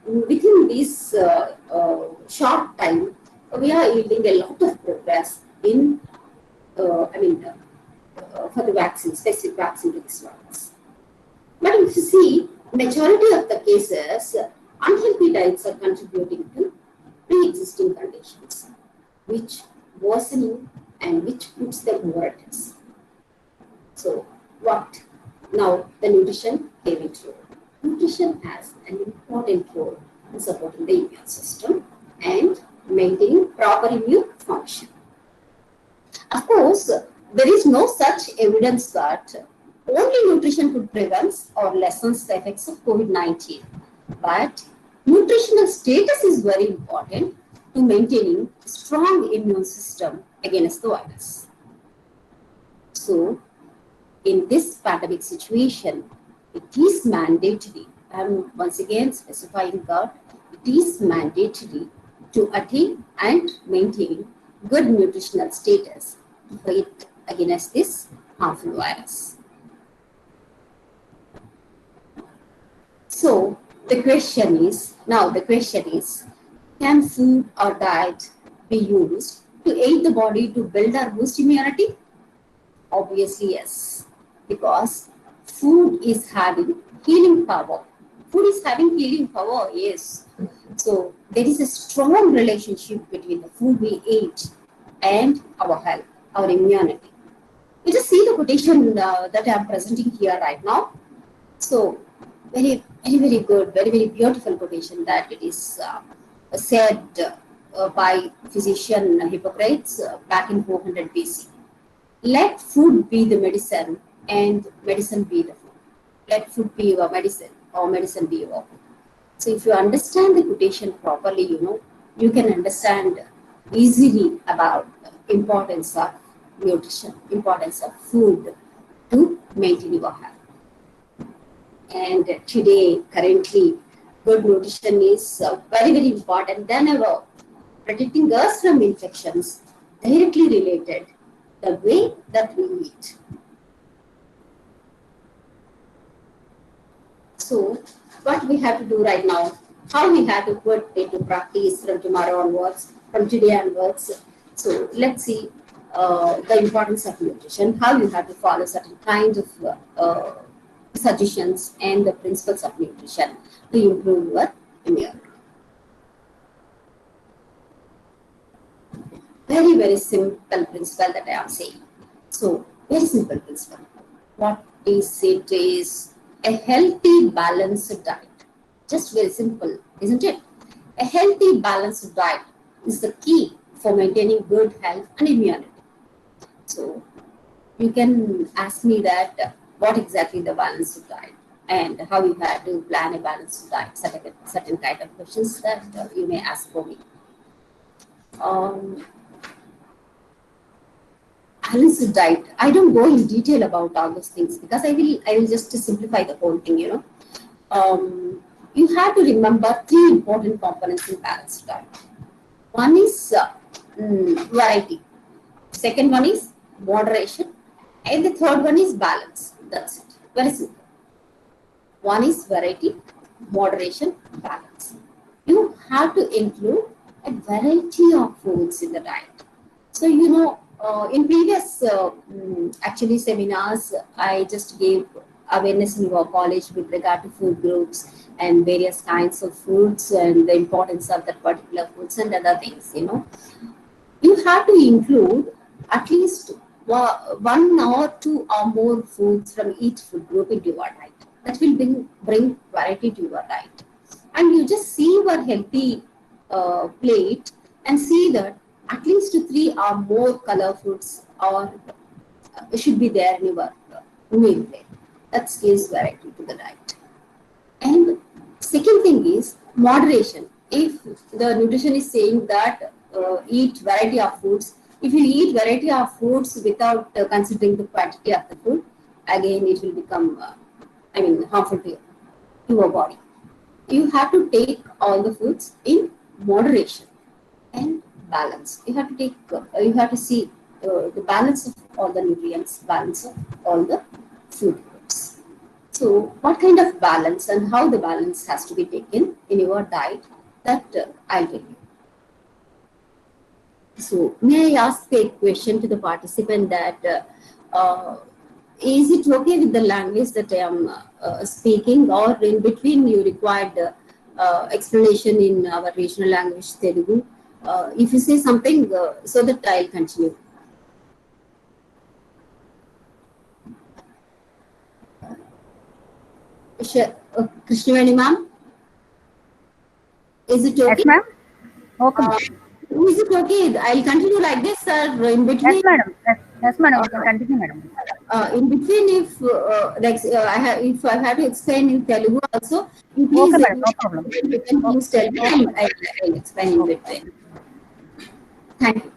within this short time, we are yielding a lot of progress in, for the vaccine, specific vaccine to this virus. But if you see, majority of the cases, unhealthy diets are contributing to pre-existing conditions, which worsening and which puts them more at risk. So, what? Now, the nutrition came into role. Nutrition has an important role in supporting the immune system and maintaining proper immune function. Of course, there is no such evidence that only nutrition could prevent or lessen the effects of COVID-19. But nutritional status is very important to maintaining a strong immune system against the virus. So, in this pandemic situation, it is mandatory, I'm once again specifying that it is mandatory to attain and maintain good nutritional status to fight against this harmful virus. So the question is, can food or diet be used to aid the body to build or boost immunity? Obviously, yes, because food is having healing power. Food is having healing power, yes. So there is a strong relationship between the food we eat and our health, our immunity. You just see the quotation that I am presenting here right now. So very, very, very good, very, very beautiful quotation that it is said by physician Hippocrates back in 400 BC. Let food be the medicine and medicine be the food. Let food be your medicine or medicine be your food. So if you understand the quotation properly, you can understand easily about the importance of nutrition, importance of food to maintain your health. And today, currently, good nutrition is very, very important than ever, protecting us from infections directly related the way that we eat. So, what we have to do right now, how we have to put into practice from tomorrow onwards, from today onwards. So, let's see the importance of nutrition, how you have to follow certain kinds of suggestions and the principles of nutrition to improve your immunity. Very, very simple principle that I am saying. So, very simple principle. What is it is a healthy, balanced diet. Just very simple, isn't it? A healthy, balanced diet is the key for maintaining good health and immunity. So, you can ask me that what exactly the balanced diet and how you have to plan a balanced diet, certain kind of questions that you may ask for me. Balanced diet. I don't go in detail about all those things because I will just simplify the whole thing. You have to remember three important components in balanced diet. One is variety. Second one is moderation, and the third one is balance. That's it. Very simple. One is variety, moderation, balance. You have to include a variety of foods in the diet. So, in previous actually seminars, I just gave awareness in our college with regard to food groups and various kinds of foods and the importance of that particular foods and other things, You have to include at least one or two or more foods from each food group into your diet. That will bring variety to your diet. And you just see your healthy plate and see that at least 3 or more color foods or should be there in your meal plate. That gives variety to the diet. And second thing is moderation. If the nutrition is saying that eat variety of foods, if you eat variety of foods without considering the quantity of the food, again it will become harmful to your body. You have to take all the foods in moderation and balance. You have to see the balance of all the nutrients, balance of all the food groups. So, what kind of balance and how the balance has to be taken in your diet, that I'll tell you. So, may I ask a question to the participant that Is it okay with the language that I am speaking, or in between you required explanation in our regional language, Telugu? If you say something, so that I'll continue. Krishnaveni ma'am, is it okay? Yes, ma'am. Okay, ma'am. Is it okay? I'll continue like this, sir. In Yes, between, madam. Yes, madam. You can continue, madam. in between, if if I have to explain in Telugu also, you please, Okay, madam. No problem. you can please tell me, and I'll explain in between. Thank you.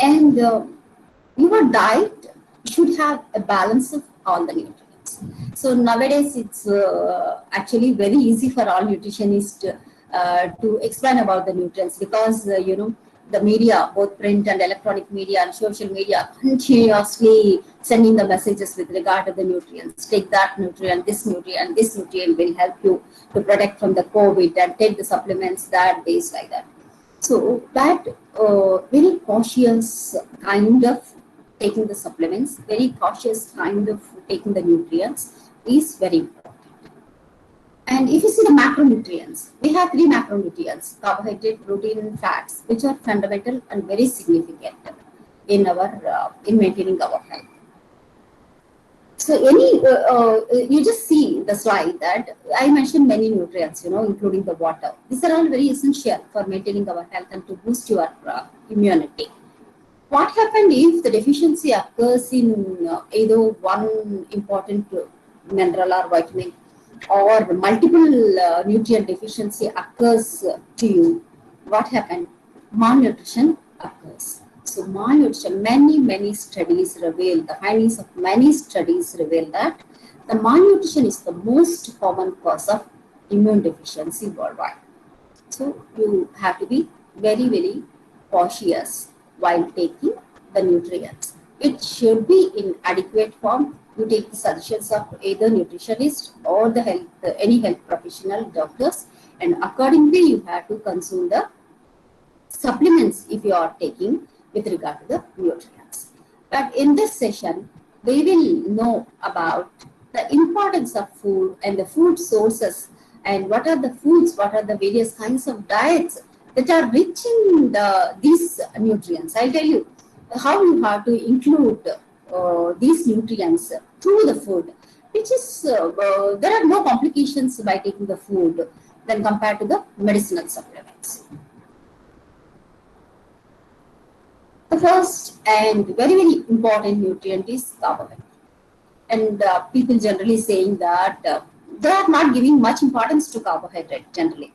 And your diet should have a balance of all the nutrients. So nowadays it's actually very easy for all nutritionists to explain about the nutrients, because the media, both print and electronic media and social media, continuously sending the messages with regard to the nutrients. Take that nutrient, this nutrient will help you to protect from the COVID, and take the supplements that, days like that. So that very cautious kind of taking the supplements, very cautious kind of taking the nutrients is very important. And if you see the macronutrients, we have 3 macronutrients: carbohydrate, protein, and fats, which are fundamental and very significant in our in maintaining our health. So you just see the slide that I mentioned many nutrients, including the water. These are all very essential for maintaining our health and to boost your immunity. What happens if the deficiency occurs in either one important mineral or vitamin, or multiple nutrient deficiency occurs to you? What happens? Malnutrition occurs. So malnutrition, many studies reveal, the findings of many studies reveal that the malnutrition is the most common cause of immune deficiency worldwide. So you have to be very cautious while taking the nutrients. It should be in adequate form. You take the suggestions of either nutritionist or the any health professional, doctors, and accordingly you have to consume the supplements if you are taking with regard to the nutrients. But in this session, we will know about the importance of food and the food sources, and what are the foods, what are the various kinds of diets that are rich in these nutrients. I'll tell you how you have to include these nutrients through the food, which is, there are no complications by taking the food than compared to the medicinal supplements. The first and very important nutrient is carbohydrate. And people generally saying that they are not giving much importance to carbohydrate generally.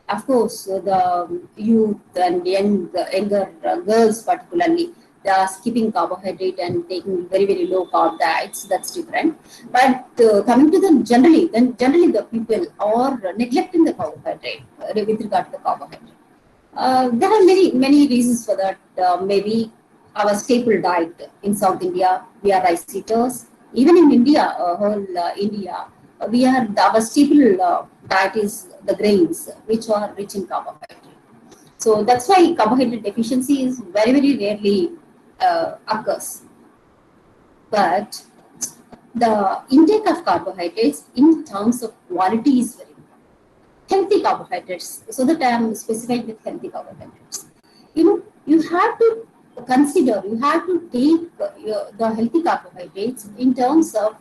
Of course, the youth and younger girls particularly, they are skipping carbohydrate and taking very low carb diets. That's different. But coming to them generally the people are neglecting the carbohydrate with regard to the carbohydrate. There are many reasons for that. Maybe our staple diet in South India, we are rice eaters. Even in India, India, our staple diet is the grains, which are rich in carbohydrate. So that's why carbohydrate deficiency is very rarely occurs. But the intake of carbohydrates in terms of quality is very important. Healthy carbohydrates, so that I am specified with healthy carbohydrates. You have to consider, you have to take the healthy carbohydrates in terms of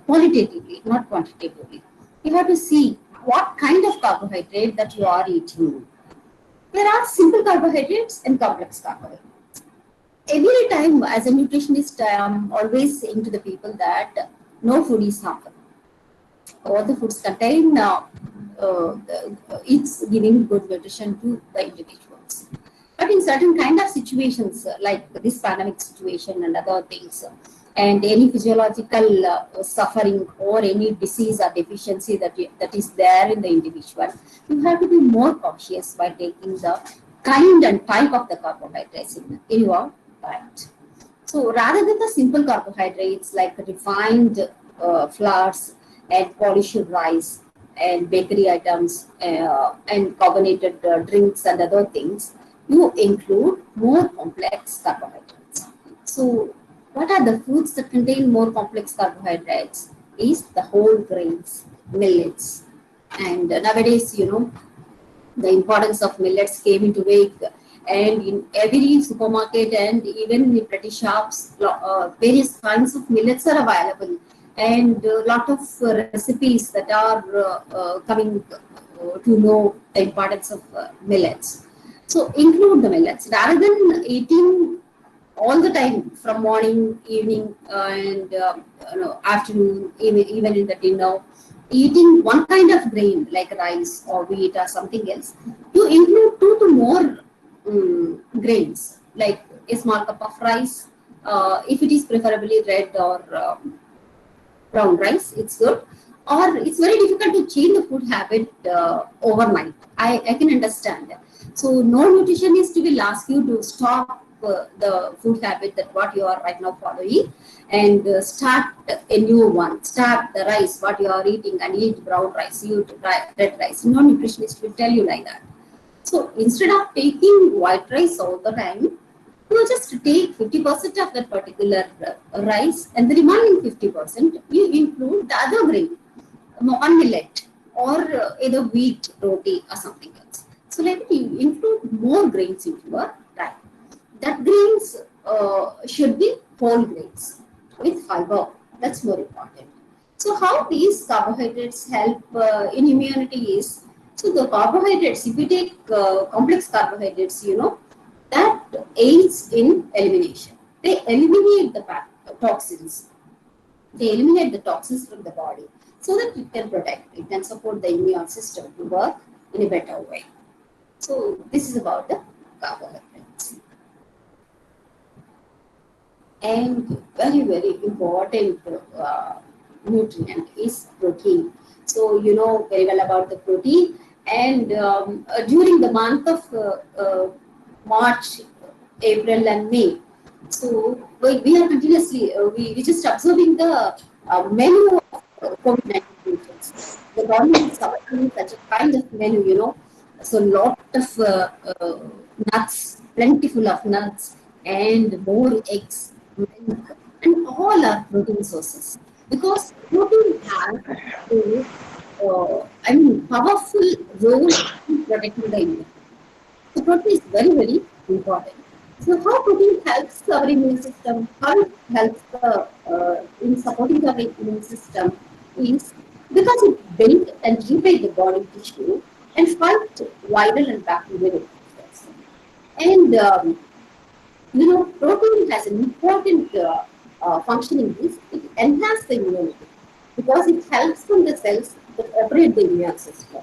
qualitatively, not quantitatively. You have to see what kind of carbohydrate that you are eating. There are simple carbohydrates and complex carbohydrates. Every time as a nutritionist, I am always saying to the people that no food is harmful. All the foods contain it's giving good nutrition to the individuals. But in certain kind of situations, like this pandemic situation and other things, and any physiological suffering or any disease or deficiency that is there in the individual, you have to be more cautious by taking the kind and type of the carbohydrates in your diet. So rather than the simple carbohydrates like refined flours and polished rice and bakery items and carbonated drinks and other things, you include more complex carbohydrates. So What are the foods that contain more complex carbohydrates? Is the whole grains, millets. And nowadays, the importance of millets came into wake, and in every supermarket and even in petty shops, various kinds of millets are available, and a lot of recipes that are coming to know the importance of millets. So include the millets rather than eating all the time from morning, evening, and afternoon, even in the dinner. Eating one kind of grain like rice or wheat or something else, you include two to more grains like a small cup of rice. If it is preferably red or brown rice, it's good. Or it's very difficult to change the food habit overnight. I can understand that. So no nutritionist will ask you to stop the food habit that what you are right now following, and start a new one. Start the rice what you are eating and eat brown rice, eat red rice. No nutritionist will tell you like that. So instead of taking white rice all the time, you just take 50% of that particular rice, and the remaining 50% you include the other grain, one millet, or either wheat, roti, or something else. So like you include more grains into your diet. That grains should be whole grains with fiber. That's more important. So how these carbohydrates help in immunity is, so the carbohydrates, if you take complex carbohydrates, that aids in elimination. They eliminate the toxins. They eliminate the toxins from the body so that it can protect, it can support the immune system to work in a better way. So this is about the carbohydrates. And very, very important nutrient is protein. So you know very well about the protein. And during the month of March, April, and May, so we are continuously we just observing the menu of COVID-19 patients. The government is offering such a kind of menu, So lot of nuts, plentiful of nuts, and more eggs, milk, and all are protein sources. Because protein has a, powerful role in protecting the immune. So protein is very, very important. So how protein helps our immune system? How it helps in supporting our immune system is because it builds and repair the body tissue and fight viral and bacterial infections. And protein has an important function in this. It enhances the immunity because it helps from the cells that operate the immune system.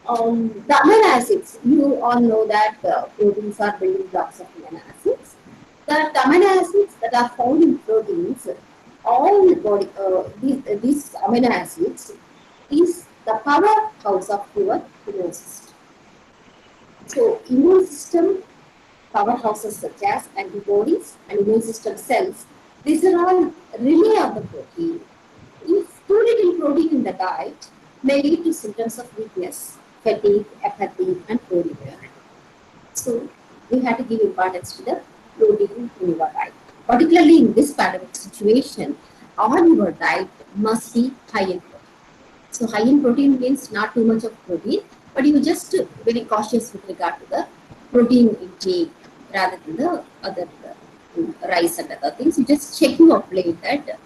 The amino acids, you all know that proteins are building blocks of amino acids. The amino acids that are found in proteins, all the body, these amino acids is the powerhouse of your immune system. So immune system powerhouses such as antibodies and immune system cells, these are all relay of the protein. If too little protein in the diet may lead to symptoms of weakness, fatigue, apathy, and poor immunity. So we have to give importance to the protein in your diet. Particularly in this pandemic situation, all your diet must be high in protein. So high in protein means not too much of protein, but you just very cautious with regard to the protein intake rather than the other rice and other things. You just check your plate that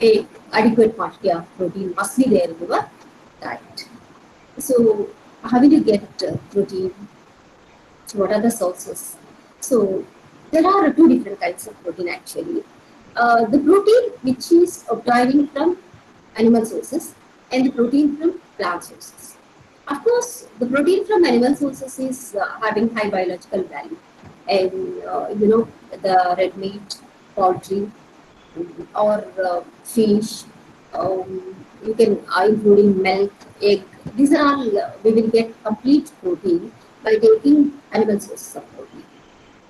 a adequate quantity of protein must be there in your diet. So how will you get protein? What are the sources? So there are two different kinds of protein actually. The protein which is obtaining from animal sources and the protein from plant sources. Of course, the protein from animal sources is having high biological value, and the red meat, poultry, or fish. You can including milk, egg. These are all we will get complete protein by taking animal sources of protein.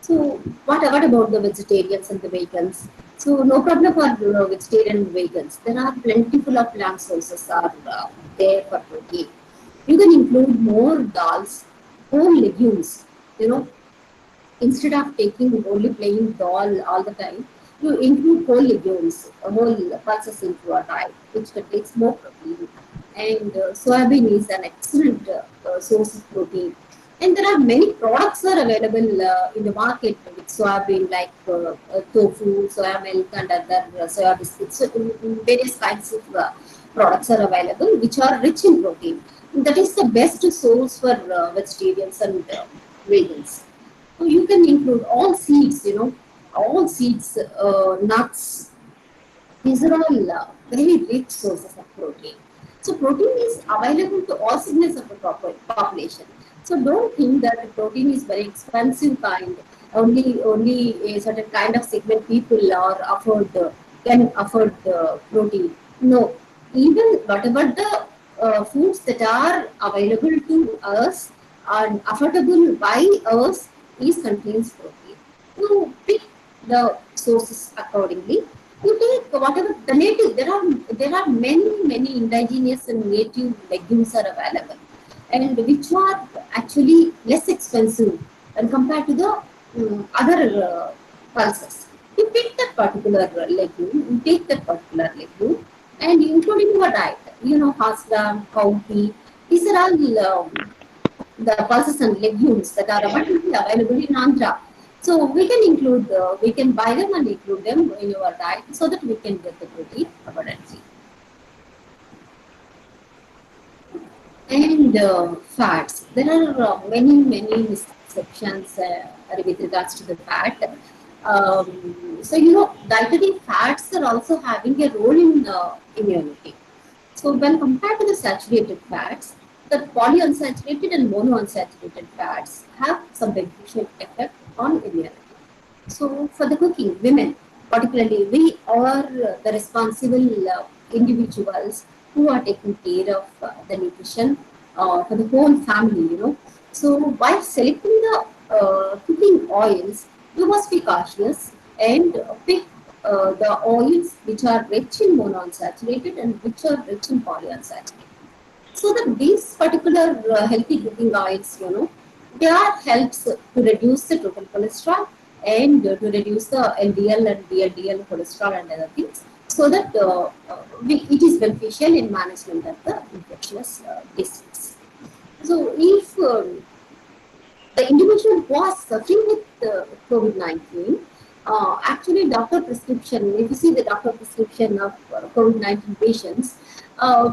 So what about the vegetarians and the vegans? So no problem for vegetarian and vegans. There are plentiful of plant sources are there for protein. You can include more dals, more legumes. Instead of taking only plain dal all the time, You include whole legumes, whole pulses into your diet, which contains more protein. And soybean is an excellent source of protein. And there are many products that are available in the market with soybean, like tofu, soya milk, and other soya biscuits. So, various kinds of products are available which are rich in protein. That is the best source for vegetarians and vegans. So you can include all seeds, all seeds, nuts. These are all very rich sources of protein. So protein is available to all segments of the population. So don't think that the protein is very expensive kind. Only a certain kind of segment people are afford can afford protein. No, even whatever the foods that are available to us and affordable by us is contains protein. You pick the sources accordingly. You take whatever the native. There are many indigenous and native legumes are available, and which are actually less expensive and compared to the other pulses. You pick that particular legume, you take that particular legume, and include in your diet. Haslam, cowpea. These are all the pulses and legumes that are abundantly available in Andhra. So we can buy them and include them in your diet so that we can get the protein abundantly. And fats. There are many misconceptions with regards to the fat. Dietary fats are also having a role in immunity. So when compared to the saturated fats, the polyunsaturated and monounsaturated fats have some beneficial effect on immunity. So for the cooking, women, particularly, we are the responsible individuals who are taking care of the nutrition for the whole family. So while selecting the cooking oils, you must be cautious and pick the oils which are rich in monounsaturated and which are rich in polyunsaturated. So that these particular healthy cooking oils, they are helps to reduce the total cholesterol and to reduce the LDL and VLDL cholesterol and other things, so that it is beneficial in management of the infectious disease. So if the individual was suffering with COVID-19, actually doctor prescription, if you see the doctor prescription of COVID-19 patients,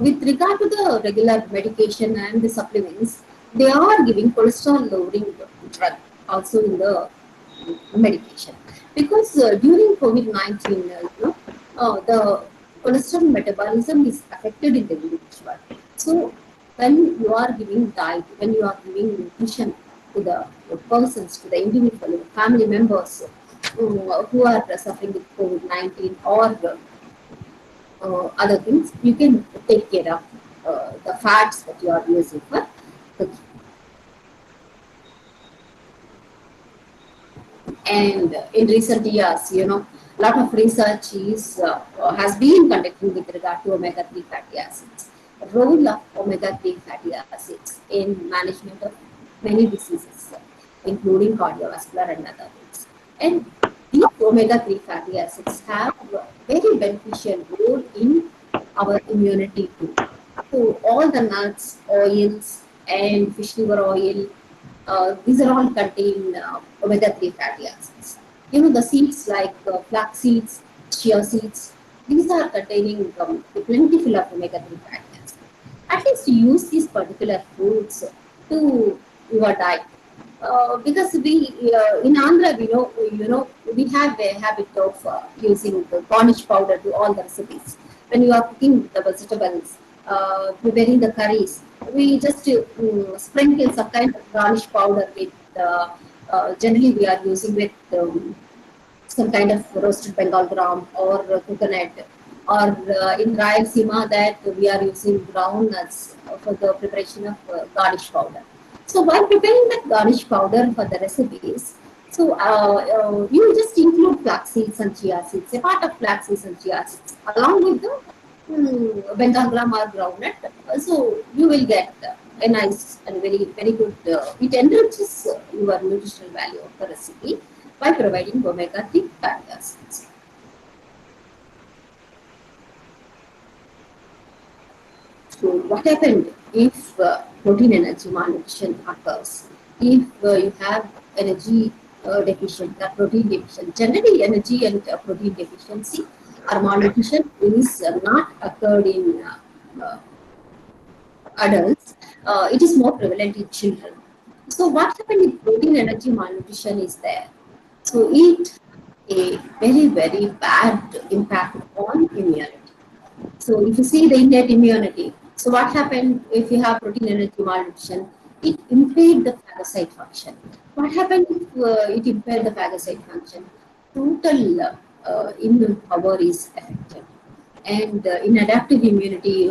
with regard to the regular medication and the supplements, they are giving cholesterol lowering drug also in the medication. Because during COVID-19, the cholesterol metabolism is affected in the individual. So when you are giving diet, when you are giving nutrition to the persons, to the individual, the family members who are suffering with COVID-19 or other things, you can take care of the fats that you are using for cooking. And in recent years, lot of research has been conducted with regard to omega-3 fatty acids. The role of omega-3 fatty acids in management of many diseases, including cardiovascular and other things. And these omega-3 fatty acids have a very beneficial role in our immunity too. So all the nuts, oils, and fish liver oil, these are all contain omega-3 fatty acids. The seeds like flax seeds, chia seeds, these are containing plentiful of omega-3 fatty acids. At least use these particular foods to your diet. Because we in Andhra, we have a habit of using the garnish powder to all the recipes. When you are cooking the vegetables, preparing the curries, we just sprinkle some kind of garnish powder with. Generally, we are using with some kind of roasted Bengal gram or coconut, or in Rayalaseema that we are using ground nuts for the preparation of garnish powder. So while preparing that garnish powder for the recipes, so you just include flax seeds and chia seeds, a part of flax seeds and chia seeds, along with the Bengal gram or groundnut. So you will get a nice and very good. It enriches your nutritional value of the recipe by providing omega-3 fatty acids. So what happened if protein energy malnutrition occurs? If you have energy deficient, protein deficient, generally energy and protein deficiency or malnutrition is not occurred in adults, it is more prevalent in children. So what happened if protein energy malnutrition is there? So it a very, very bad impact on immunity. So if you see the innate immunity, so what happened if you have protein energy malnutrition? It impaired the phagocyte function. What happened if it impaired the phagocyte function? Total immune power is affected. And in adaptive immunity,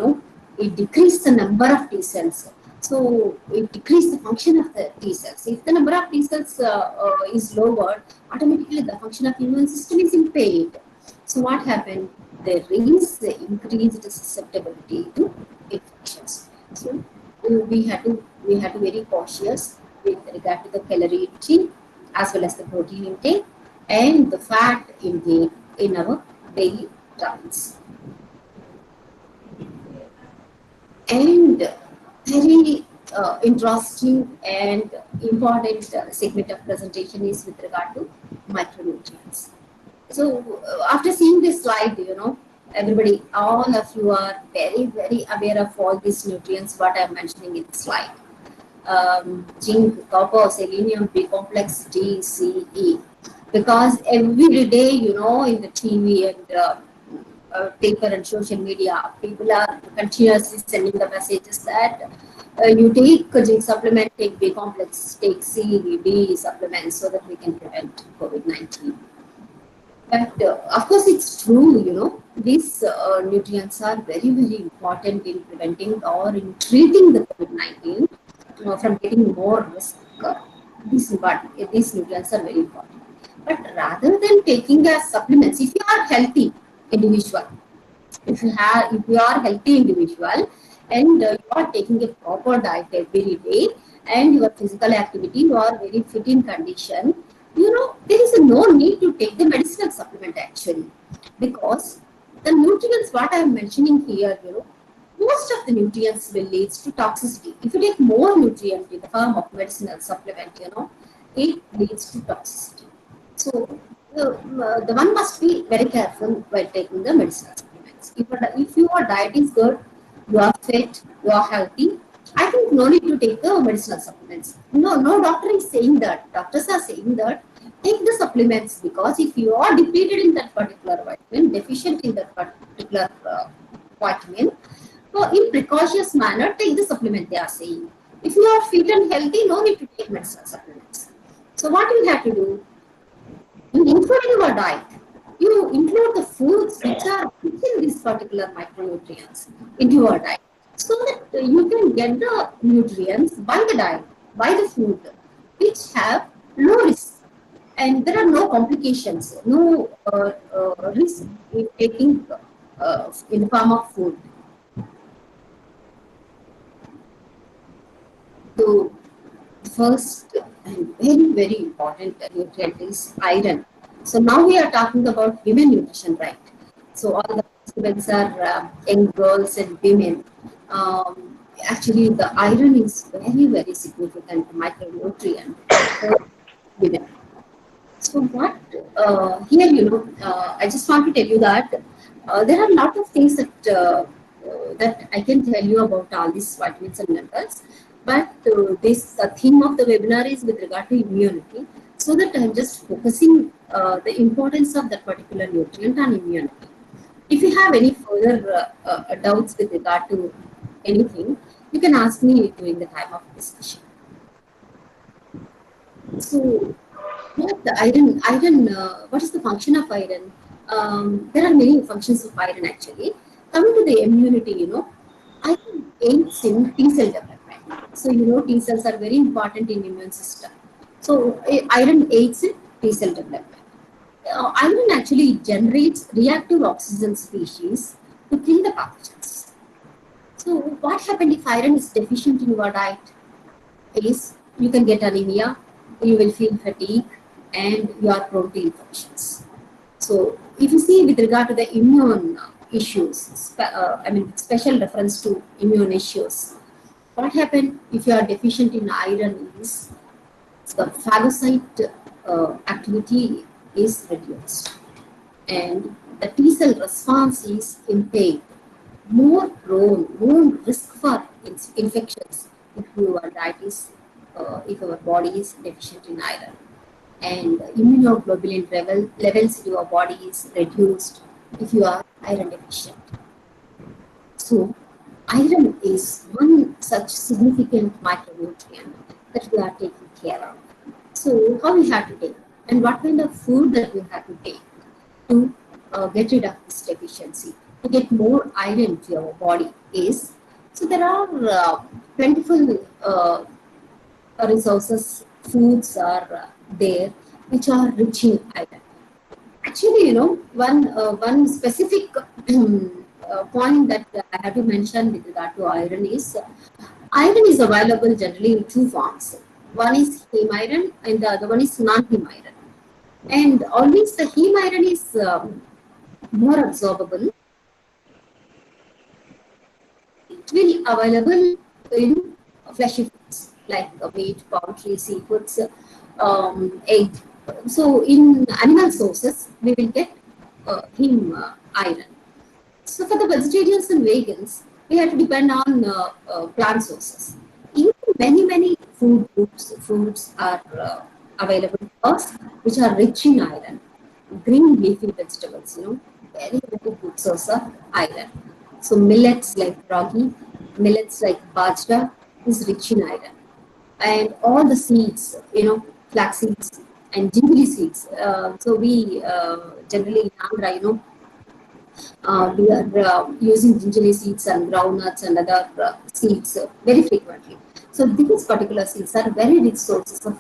it decreased the number of T cells. So it decreased the function of the T cells. If the number of T cells is lowered, automatically the function of immune system is impaired. So what happened? There is the increased susceptibility to infections. So we had to be very cautious with regard to the calorie intake as well as the protein intake and the fat intake in our daily diets. And very interesting and important segment of presentation is with regard to micronutrients. So after seeing this slide, everybody, all of you are very, very aware of all these nutrients, what I'm mentioning in the slide. Zinc, copper, selenium, B complex, D, C, E. Because every day, in the TV and paper and social media, people are continuously sending the messages that you take zinc supplement, take B complex, take C, D supplements so that we can prevent COVID-19. But of course, it's true, these nutrients are very, very important in preventing or in treating the COVID-19 from getting more risk. These nutrients are very important. But rather than taking as supplements, if you are healthy individual, if you are healthy individual and you are taking a proper diet every day and your physical activity, you are very fit in condition, there is no need to take the medicinal supplement actually, because the nutrients what I am mentioning here, most of the nutrients will lead to toxicity. If you take more nutrient in the form of medicinal supplement, it leads to toxicity. So the one must be very careful while taking the medicinal supplements. If your diet is good, you are fit, you are healthy, I think no need to take the medicinal supplements. No doctor is saying that. Doctors are saying that take the supplements, because if you are depleted in that particular vitamin, deficient in that particular vitamin, so in precautious manner, take the supplement, they are saying. If you are fit and healthy, no need to take medicinal supplements. So what you have to do, you include in your diet, you include the foods which are rich in these particular micronutrients into your diet, so that you can get the nutrients by the diet, by the food, which have low risk, and there are no complications, no risk in taking in the form of food. So first and very, very important nutrient is iron. So now we are talking about women nutrition, right? So all the participants are young girls and women. Actually, the iron is very, very significant micronutrient for women. So what here, I just want to tell you that there are a lot of things that I can tell you about all these vitamins and minerals. But this theme of the webinar is with regard to immunity, so that I'm just focusing the importance of that particular nutrient on immunity. If you have any further doubts with regard to anything, you can ask me during the time of discussion. So, what the iron, what is the function of iron? There are many functions of iron actually. Coming to the immunity, iron aids in T cell development. So, T cells are very important in immune system. So, iron aids in T cell development. Iron actually generates reactive oxygen species to kill the pathogens. So, what happens if iron is deficient in your diet? Is you can get anemia, you will feel fatigue, and you are prone to infections. So if you see with regard to the issues, special reference to immune issues. What happens if you are deficient in iron is the phagocyte activity is reduced and the T cell response is impaired, more prone, more risk for infections if your diet is, if our body is deficient in iron. And immunoglobulin levels in your body is reduced if you are iron deficient. So, iron is one such significant micronutrient that we are taking care of. So, how we have to take and what kind of food that we have to take to get rid of this deficiency, to get more iron to our body is, so there are plentiful resources, foods are there which are rich in iron. Actually, one specific point that I have to mention with regard to iron is available generally in two forms. One is heme iron and the other one is non-heme iron. And always the heme iron is more absorbable. It will available in fleshy foods like meat, poultry, seafoods, egg. So in animal sources, we will get heme iron. So for the vegetarians and vegans, we have to depend on plant sources. Even many food groups, foods are available to us, which are rich in iron. Green leafy vegetables, very good source of iron. So millets like ragi, millets like bajra is rich in iron. And all the seeds, flax seeds and jingly seeds. So we generally in Andhra, we are using gingerly seeds and groundnuts and other seeds very frequently. So these particular seeds are very rich sources of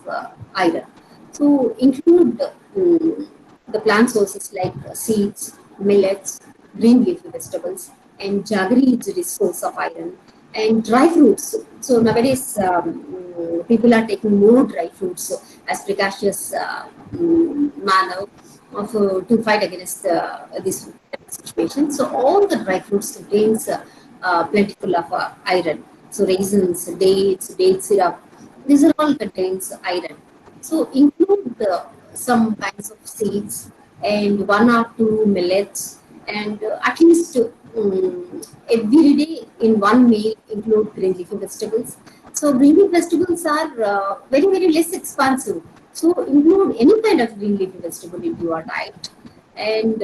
iron. So include the plant sources like seeds, millets, green leafy vegetables, and jaggery is a rich source of iron. And dry fruits. So nowadays, people are taking more dry fruits as precautious manner to fight against this situation. So all the dry fruits contains plentiful of iron. So raisins, dates, date syrup, these are all contains iron. So include some kinds of seeds and one or two millets and at least every day in one meal include green leafy vegetables. So green leafy vegetables are very less expensive. So include any kind of green leafy vegetable into your diet. And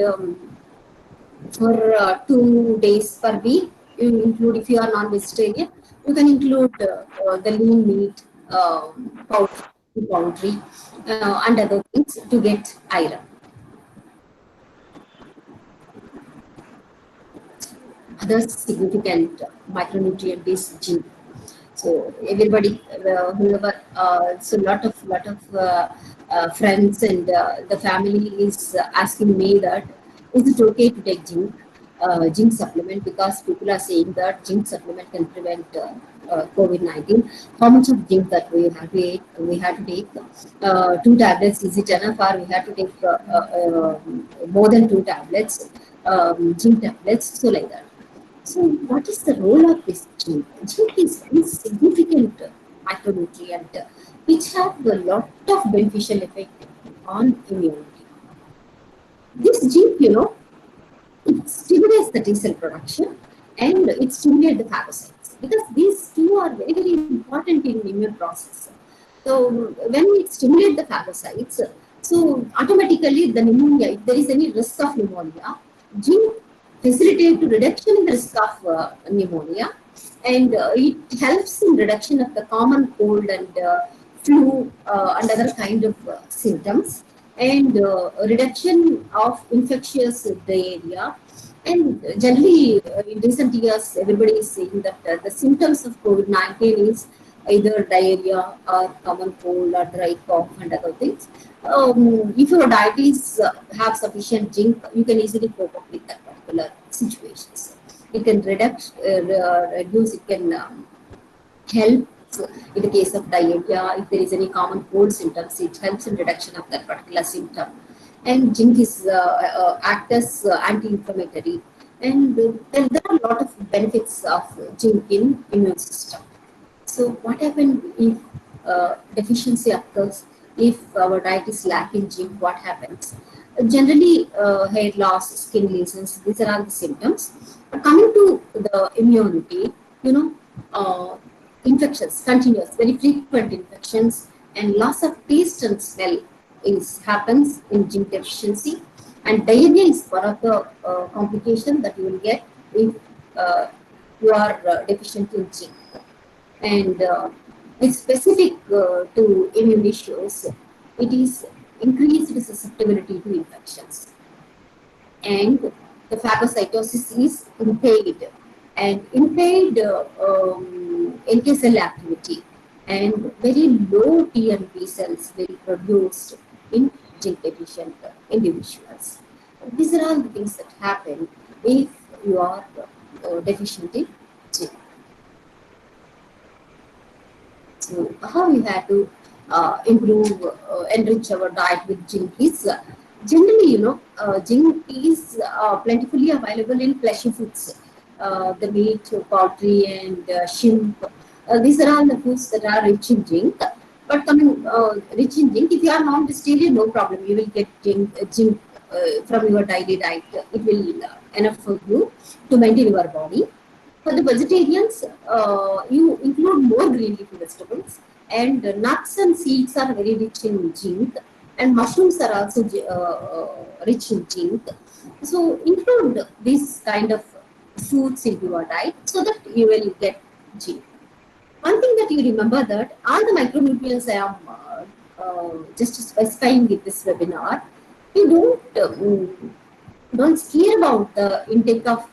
for 2 days per week, you include, if you are non-vegetarian, you can include the lean meat, poultry, and other things to get iron. Other significant micronutrient is zinc. So everybody, whoever, so lot of friends and the family is asking me that is it okay to take zinc supplement, because people are saying that zinc supplement can prevent COVID-19. How much of zinc that we have to take? 2 tablets, is it enough, or we have to take more than 2 tablets, zinc tablets, so like that. So what is the role of this zinc? Zinc is a significant micronutrient which have a lot of beneficial effect on immunity. This zinc, it stimulates the T cell production and it stimulates the phagocytes, because these two are very important in immune process. So when we stimulate the phagocytes, so automatically the pneumonia, if there is any risk of pneumonia, zinc facilitates to reduction in the risk of pneumonia, and it helps in reduction of the common cold and flu and other kind of symptoms, and reduction of infectious diarrhea. And generally, in recent years, everybody is saying that the symptoms of COVID-19 is either diarrhea or common cold or dry cough and other things. If your diet is have sufficient zinc, you can easily cope up with that particular situations. It can reduce, it can help in the case of diarrhea. If there is any common cold symptoms, it helps in reduction of that particular symptom. And zinc is act as anti-inflammatory, And then there are a lot of benefits of zinc in immune system. So what happens if deficiency occurs, if our diet is lacking zinc, what happens? Generally, hair loss, skin lesions, these are all the symptoms. But coming to the immunity, you know, infections, continuous, very frequent infections, and loss of taste and smell is happens in zinc deficiency. And diarrhea is one of the complications that you will get if you are deficient in zinc. And it's specific to immune issues. It is increased susceptibility to infections. And the phagocytosis is impaired, and impaired NK cell activity, and very low T and B cells will be produced in zinc deficient individuals. These are all the things that happen if you are deficient in zinc. So how we have to improve, enrich our diet with zinc is generally, zinc is plentifully available in fleshy foods, the meat, poultry, and shrimp. These are all the foods that are rich in zinc. But coming rich in zinc, if you are non-vegetarian, no problem. You will get zinc from your daily diet. It will enough for you to maintain your body. For the vegetarians, you include more green leafy vegetables, and nuts and seeds are very rich in zinc, and mushrooms are also rich in zinc. So include these kind of foods into your diet so that you will get zinc. One thing that you remember, that all the micronutrients I am just specifying in this webinar, you don't care about the intake of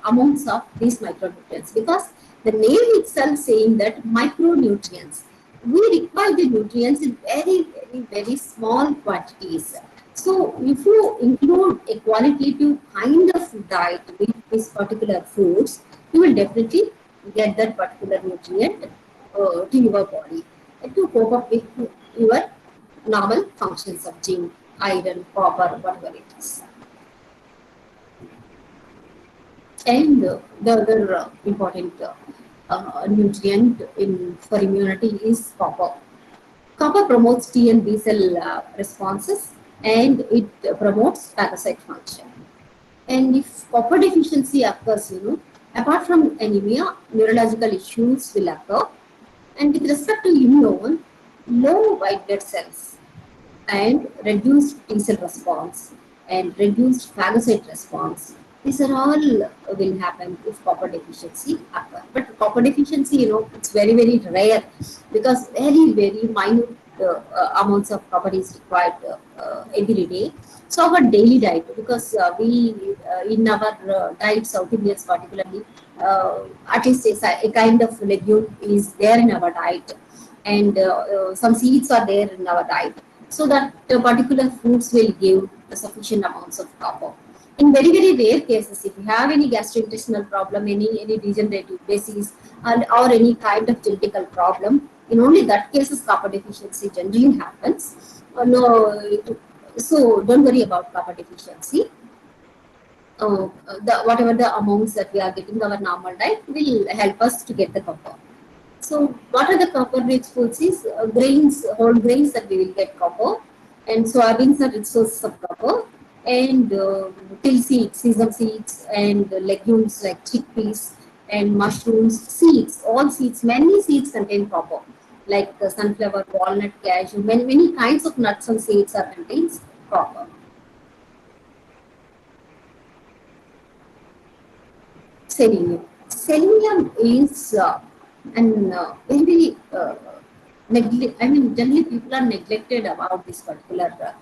amounts of these micronutrients, because the name itself saying that micronutrients, we require the nutrients in very, very, very small quantities. So if you include a qualitative kind of diet with these particular foods, you will definitely get that particular nutrient to your body to cope up with your normal functions of zinc, iron, copper, whatever it is. And the other important nutrient for immunity is copper. Copper promotes T and B cell responses, and it promotes phagocyte function. And if copper deficiency occurs, apart from anemia, neurological issues will occur. And with respect to immune, low white blood cells and reduced T cell response and reduced phagocyte response. These are all will happen if copper deficiency occur. But copper deficiency, it's very, very rare, because very, very minute amounts of copper is required every day. So our daily diet, because we in our diet, South Indians particularly, at least a kind of legume is there in our diet, and some seeds are there in our diet, so that particular foods will give sufficient amounts of copper. In very, very rare cases, if you have any gastrointestinal problem, any degenerative disease, or any kind of genetic problem, in only that cases copper deficiency generally happens. So don't worry about copper deficiency. Whatever the amounts that we are getting our normal diet will help us to get the copper. So what are the copper rich foods is grains, whole grains that we will get copper, and soybeans are rich sources of copper, and till seeds, sesame seeds, and legumes like chickpeas and mushrooms, seeds, all seeds, many seeds contain copper, like sunflower, walnut, cashew, many kinds of nuts and seeds are contains copper. Selenium. Selenium is very generally people are neglected about this particular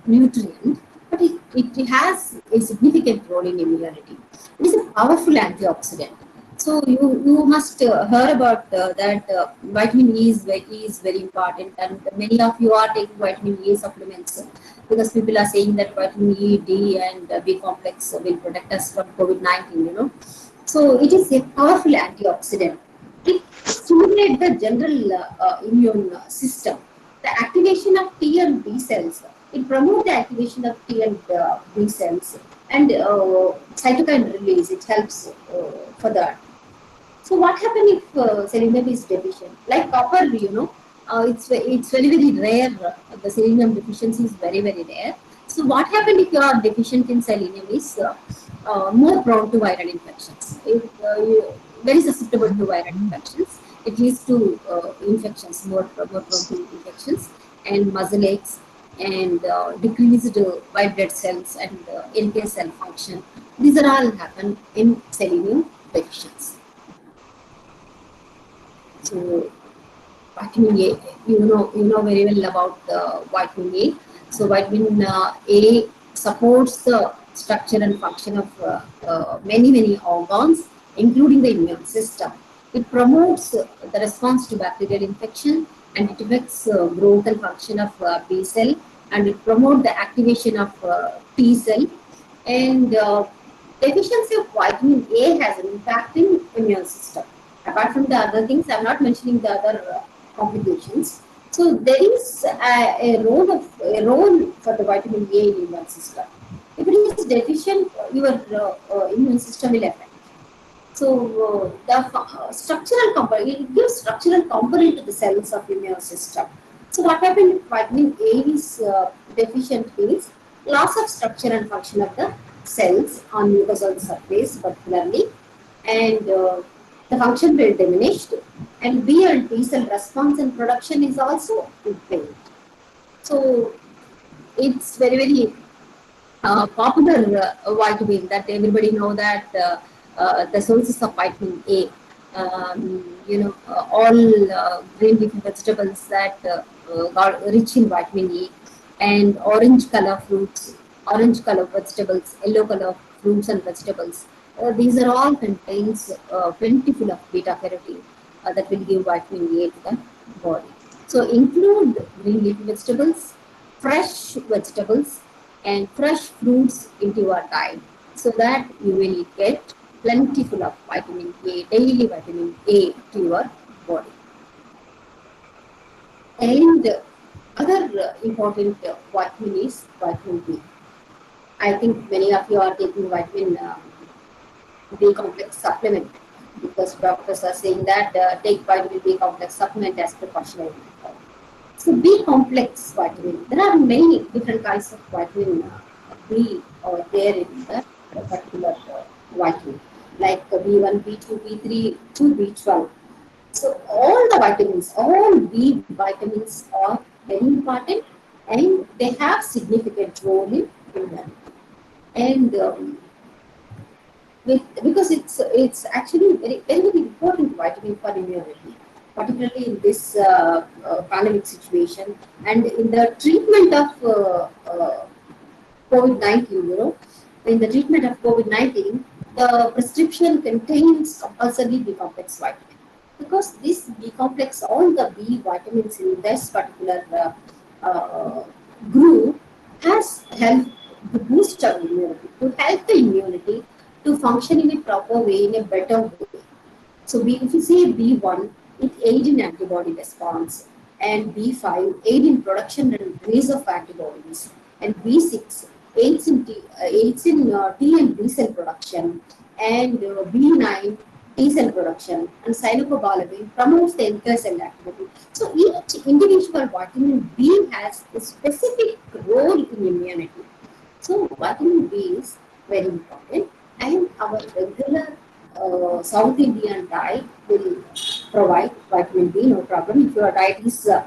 nutrient, but it has a significant role in immunity. It is a powerful antioxidant. So you must hear about that vitamin E is very important, and many of you are taking vitamin E supplements, because people are saying that vitamin E, D, and B complex will protect us from COVID-19. So it is a powerful antioxidant. It stimulates the general immune system. The activation of T and B cells It promotes the activation of T and B cells and cytokine release. It helps for that. So what happens if selenium is deficient? Like copper, it's very rare. The selenium deficiency is very rare. So what happens if you are deficient in selenium is more prone to viral infections. Very susceptible to viral infections. It leads to infections, more prone to infections and muscle aches and decreased white blood cells and NK cell function. These are all happen in selenium deficiency. So vitamin A, you know very well about vitamin A. So vitamin A supports the structure and function of many organs, including the immune system. It promotes the response to bacterial infection, and it affects growth and function of B cell, and it promotes the activation of T cell. And deficiency of vitamin A has an impact in immune system. Apart from the other things, I'm not mentioning the other complications. So there is a role for the vitamin A in immune system. If it is deficient, your immune system will affect. So the structural component, it gives structural component to the cells of immune system. So what happens if vitamin A is deficient is loss of structure and function of the cells on mucosal surface particularly, and the function will diminish, and B and T cell response and production is also impaired. So it's very popular vitamin that everybody know that the sources of vitamin A. All green leafy vegetables that are rich in vitamin E, and orange color fruits, orange color vegetables, yellow color fruits and vegetables. These are all contains plentiful of beta carotene that will give vitamin A to the body. So include green leafy fresh vegetables, and fresh fruits into your diet, so that you will get plentiful of vitamin A, daily vitamin A to your body. And other important vitamin is vitamin B. I think many of you are taking vitamin B complex supplement, because doctors are saying that take vitamin B complex supplement as precautionary method. So B complex vitamin, there are many different kinds of vitamin B there in that particular vitamin, like B1, B2, B3 to B12. So all the vitamins, all B vitamins are very important, and they have significant role in immunity. And because it's actually very important vitamin for immunity, particularly in this pandemic situation and in the treatment of COVID-19. In the treatment of COVID-19, the prescription contains compulsory B complex vitamin, because this B complex, all the B vitamins in this particular group has helped to boost our immunity, to help the immunity to function in a proper way, in a better way. So if you say B1, it aids in antibody response, and B5 aid in production and release of antibodies, and B6 aids in T and B cell production, and B9 T cell production, and cyanocobalamin promotes the NK cell activity. So each individual vitamin B has a specific role in immunity. So vitamin B is very important, and our regular South Indian diet will provide vitamin B, no problem, if your diet is a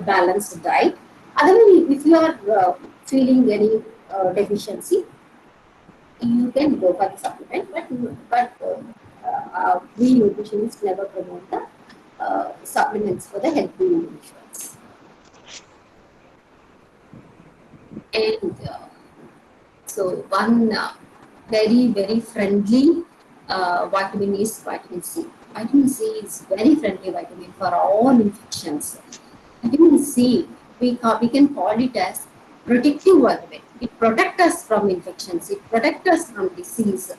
balanced diet. Otherwise, if you are feeling any deficiency, you can go for the supplement, but we nutritionists never promote the supplements for the healthy individuals. And so one very friendly vitamin is vitamin C. Vitamin C is very friendly vitamin for all infections. Vitamin C, we can call it as protective vitamin. It protects us from infections. It protects us from disease.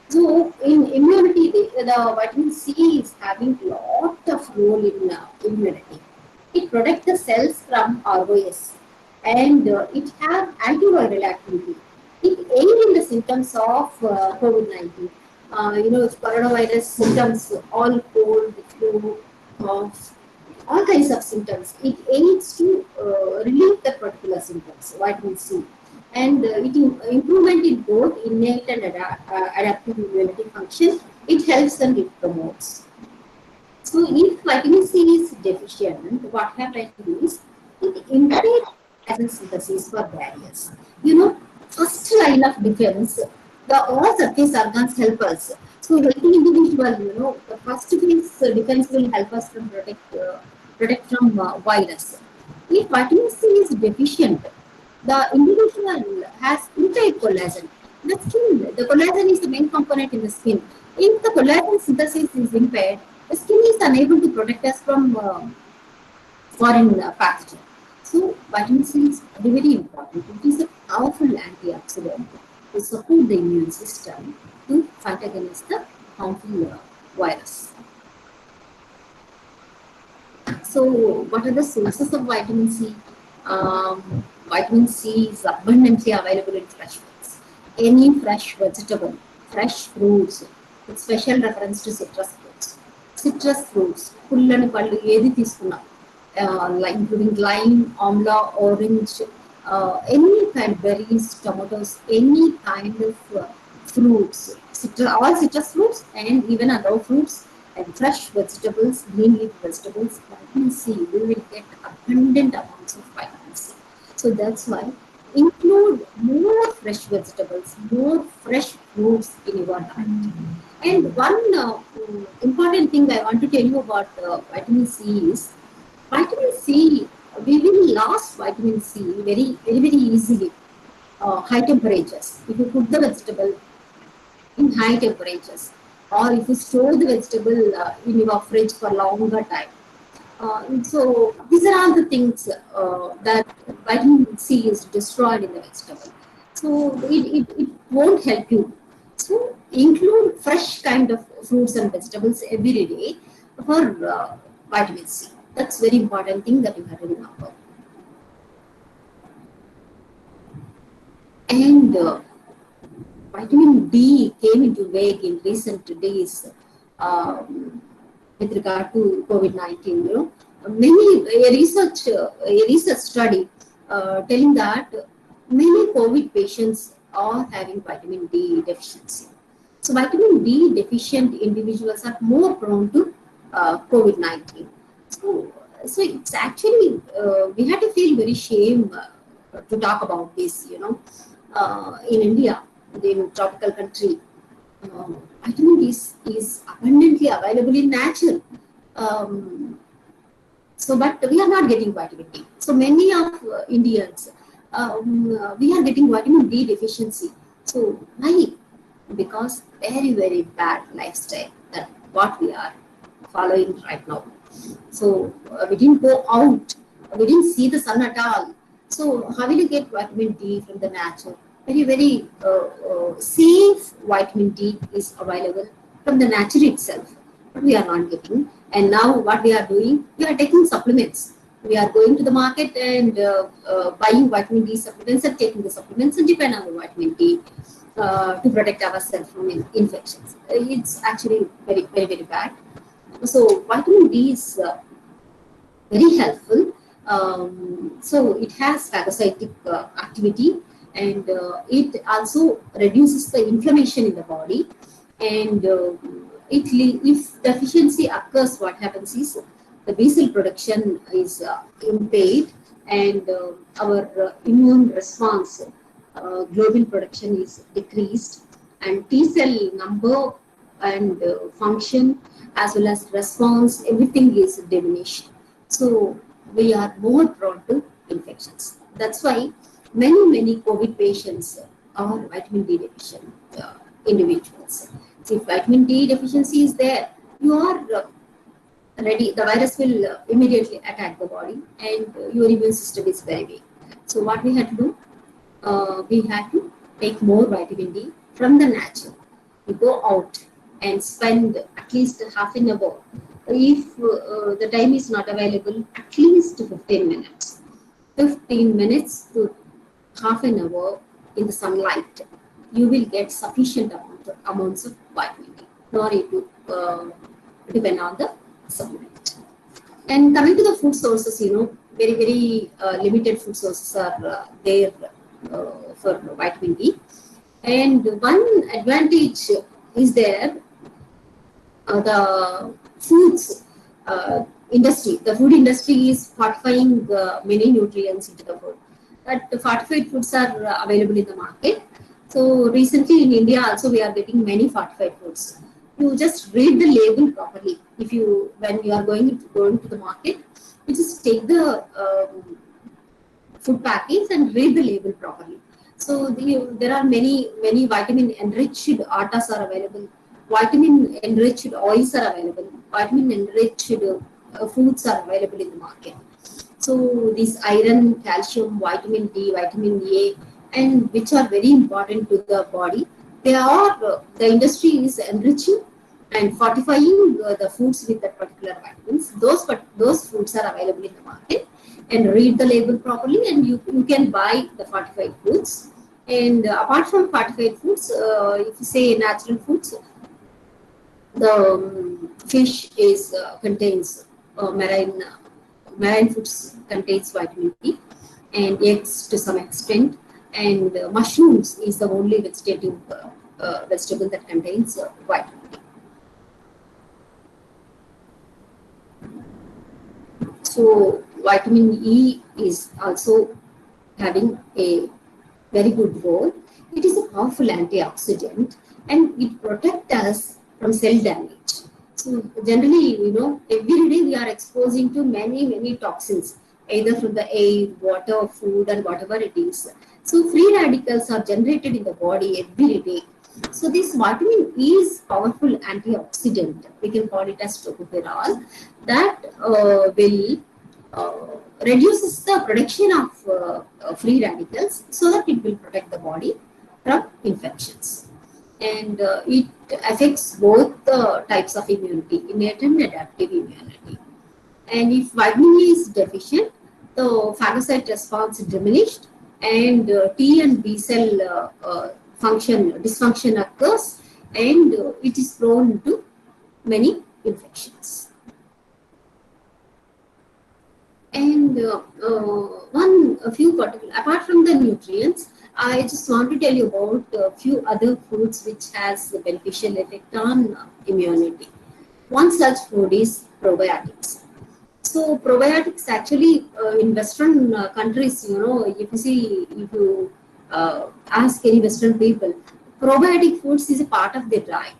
So in immunity, the vitamin C is having a lot of role in immunity. It protects the cells from ROS, and it has antiviral activity. It aids in the symptoms of COVID-19. Coronavirus symptoms, all cold, flu, cough, all kinds of symptoms. It aids to relieve the particular symptoms, vitamin C. And improvement in both innate and adaptive immunity function, it helps and it promotes. So if vitamin C is deficient, what happens is it impairs collagen synthesis for barriers. First line of defense, the all surface organs help us. So healthy individual, the first defense will help us from protect from virus. If vitamin C is deficient, the individual has impaired collagen. The collagen is the main component in the skin. If the collagen synthesis is impaired, the skin is unable to protect us from foreign pathogen. So vitamin C is very, very important. It is a powerful antioxidant to support the immune system to fight against the harmful virus. So what are the sources of vitamin C? Vitamin C is abundantly available in fresh foods. Any fresh vegetable, fresh fruits, with special reference to citrus fruits. Citrus fruits, పుల్లని పళ్ళు ఏది తీసుకున్నా, including lime, amla, orange, any kind of berries, tomatoes, any kind of fruits, all citrus fruits and even other fruits and fresh vegetables, green leaf vegetables, vitamin C, we will get abundant amounts of vitamin C. So that's why include more fresh vegetables, more fresh fruits in your diet. And one important thing I want to tell you about vitamin C is, vitamin C, we will lose vitamin C very, very, very easily. High temperatures. If you put the vegetable in high temperatures, or if you store the vegetable in your fridge for longer time. So these are all the things that vitamin C is destroyed in the vegetable. So it won't help you. So include fresh kind of fruits and vegetables every day for vitamin C. That's very important thing that you have to remember. And vitamin D came into vague in recent days with regard to COVID-19. A research study telling that many COVID patients are having vitamin D deficiency. So vitamin D deficient individuals are more prone to COVID-19. So it's actually, we had to feel very shame to talk about this, in India, in tropical country, vitamin D is abundantly available in nature. But we are not getting vitamin D. So many of Indians, we are getting vitamin D deficiency. So why? Because very, very bad lifestyle that what we are following right now. So we didn't go out, we didn't see the sun at all. So how will you get vitamin D from the nature? Very, very safe vitamin D is available from the nature itself, but we are not getting. And now what we are doing, we are taking supplements. We are going to the market and buying vitamin D supplements and taking the supplements and depend on the vitamin D to protect ourselves from infections. It's actually very, very, very bad. So vitamin D is very helpful. So it has phagocytic activity, and it also reduces the inflammation in the body. And if deficiency occurs, what happens is the B cell production is impaired, and our immune response, globin production is decreased, and T cell number and function as well as response, everything is diminished. So we are more prone to infections. That's why many COVID patients are vitamin D deficient individuals. So if vitamin D deficiency is there, you are ready. The virus will immediately attack the body, and your immune system is very weak. So what we had to do, we had to take more vitamin D from the nature. We go out and spend at least half an hour. If the time is not available, at least 15 minutes. 15 minutes to half an hour in the sunlight, you will get sufficient amounts of vitamin D. No need to depend on the supplement. And coming to the food sources, very limited food sources are there for vitamin D. And one advantage is there, the foods industry. The food industry is fortifying many nutrients into the food. But the fortified foods are available in the market. So recently in India also we are getting many fortified foods. You just read the label properly. When you are going to the market, you just take the food package and read the label properly. So there are many vitamin enriched attas are available. Vitamin enriched oils are available. Vitamin enriched foods are available in the market. So these iron, calcium, vitamin D, vitamin A, and which are very important to the body, the industry is enriching and fortifying the foods with that particular vitamins. Those foods are available in the market, and read the label properly, and you can buy the fortified foods. And apart from fortified foods, if you say natural foods, the fish contains marine foods contains vitamin D, and eggs to some extent, and mushrooms is the only vegetable that contains vitamin D. So vitamin E is also having a very good role. It is a powerful antioxidant, and it protects us from cell damage. So generally, every day we are exposing to many toxins, either from the air, water, food, and whatever it is. So free radicals are generated in the body every day. So this vitamin E is powerful antioxidant. We can call it as tocopherol, that will reduces the production of free radicals, so that it will protect the body from infections. And it affects both types of immunity, innate and adaptive immunity. And if vitamin E is deficient, the phagocyte response is diminished, and T and B cell dysfunction occurs, and it is prone to many infections. And apart from the nutrients, I just want to tell you about a few other foods which has a beneficial effect on immunity. One such food is probiotics. So probiotics actually in Western countries, if you ask any Western people, probiotic foods is a part of their diet,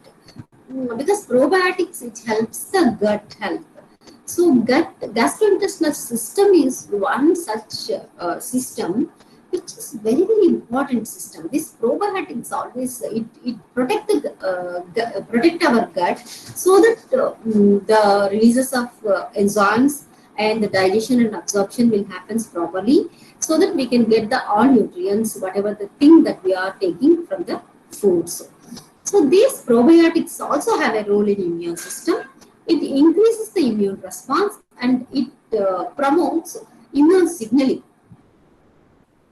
because probiotics, it helps the gut health. So gastrointestinal system is one such system, which is very important system. This probiotics always it protect our gut, so that the releases of enzymes and the digestion and absorption will happen properly, so that we can get all nutrients, whatever the thing that we are taking from the foods. So these probiotics also have a role in immune system. It increases the immune response, and it promotes immune signaling.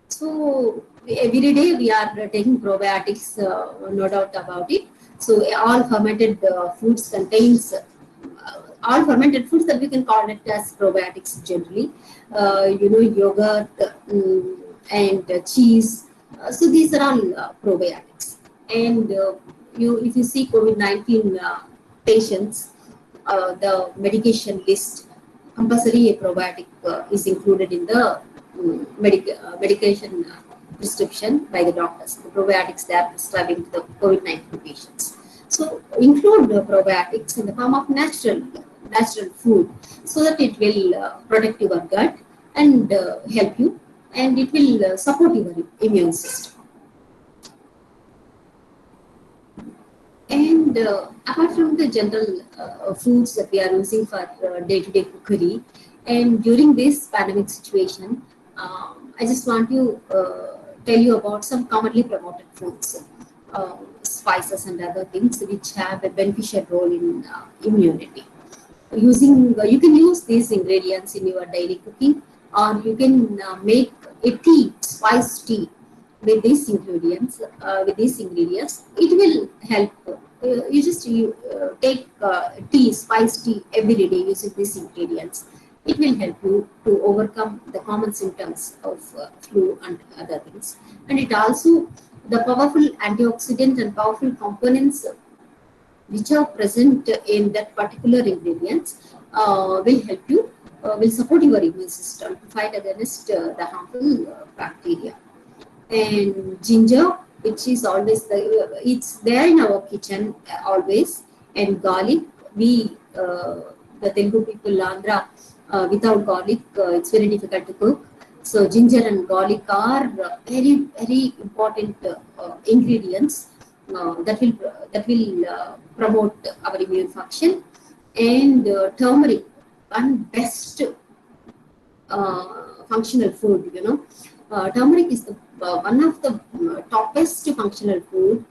So every day we are taking probiotics, no doubt about it. So all fermented foods contains all fermented foods that we can call it as probiotics generally. Yogurt and cheese. So these are all probiotics. And if you see COVID-19 patients, the medication list, compulsory a probiotic is included in the medication prescription by the doctors. The probiotics they are prescribing to the COVID-19 patients. So include the probiotics in the form of natural food, so that it will protect your gut and help you, and it will support your immune system. And apart from the general foods that we are using for day-to-day cookery, and during this pandemic situation, I just want to tell you about some commonly promoted foods, spices and other things which have a beneficial role in immunity. You can use these ingredients in your daily cooking, or you can make a tea, spice tea with these ingredients. It will help. You take tea, spice tea every day using these ingredients. It will help you to overcome the common symptoms of flu and other things. And it also, the powerful antioxidant and powerful components which are present in that particular ingredients will help you, will support your immune system to fight against the harmful bacteria. And ginger, which is always it's there in our kitchen always, and garlic. The Telugu people, Andhra, without garlic, it's very difficult to cook. So ginger and garlic are very important ingredients that will promote our immune function. And turmeric, one best functional food. Turmeric is one of the toppest functional food.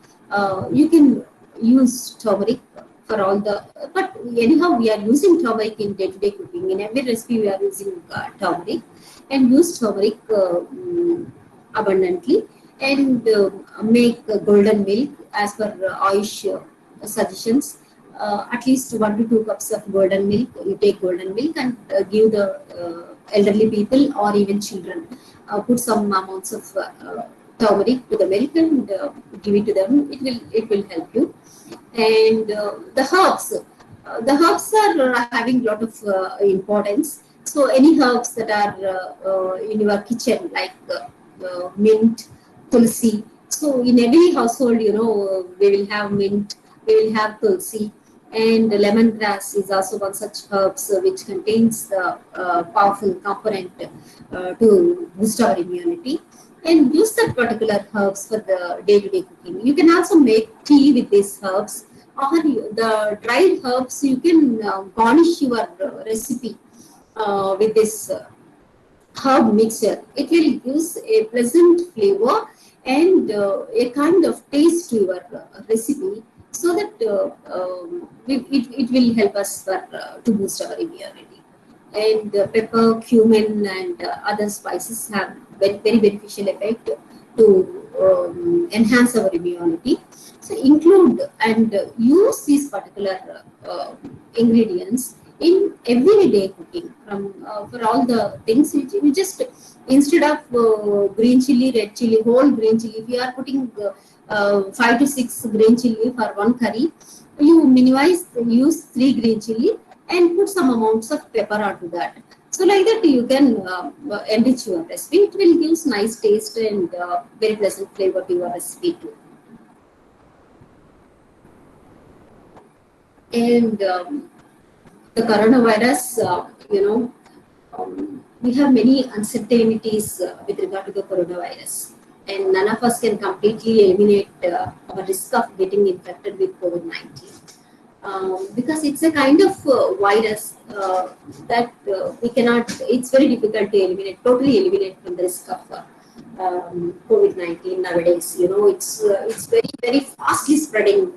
You can use turmeric for all the, but anyhow we are using turmeric in day-to-day cooking. In every recipe we are using turmeric, and use turmeric abundantly, and make golden milk as per Ayush suggestions. At least 1 to 2 cups of golden milk. You take golden milk and give the elderly people or even children. Put some amounts of turmeric to the milk and give it to them. It will help you. And the herbs are having a lot of importance. So any herbs that are in your kitchen, like mint, tulsi. So in every household, we will have mint, we will have tulsi, and lemongrass is also one such herbs which contains the powerful component to boost our immunity. And use that particular herbs for the day-to-day cooking. You can also make tea with these herbs, or the dried herbs. You can garnish your recipe with this herb mixture. It will use a pleasant flavor and a kind of taste to your recipe, so that it will help us to boost our immunity. And pepper, cumin, and other spices have very beneficial effect to enhance our immunity. So include and use these particular ingredients in everyday cooking. For all the things, you just, instead of green chili, red chili, whole green chili, if you are putting 5 to 6 green chili for one curry, you minimize, use 3 green chili and put some amounts of pepper onto that. So like that you can enrich your recipe. It will give nice taste and very pleasant flavor to your recipe too. And the coronavirus, we have many uncertainties with regard to the coronavirus, and none of us can completely eliminate our risk of getting infected with COVID-19. Because it's a kind of virus that we cannot, it's very difficult to totally eliminate from the risk of COVID-19 nowadays. It's very fastly spreading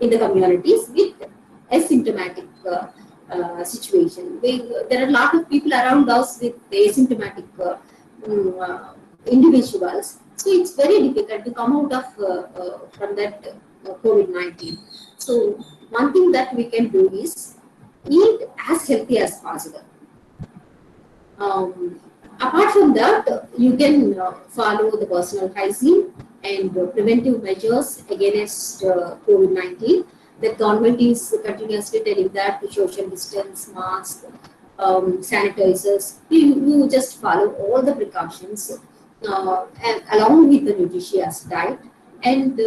in the communities with asymptomatic situation. There are a lot of people around us with asymptomatic individuals. So it's very difficult to come out of from that COVID-19. So one thing that we can do is eat as healthy as possible. Apart from that, you can follow the personal hygiene and preventive measures against COVID-19. The government is continuously telling that social distance, mask, sanitizers. You just follow all the precautions and along with the nutritious diet. And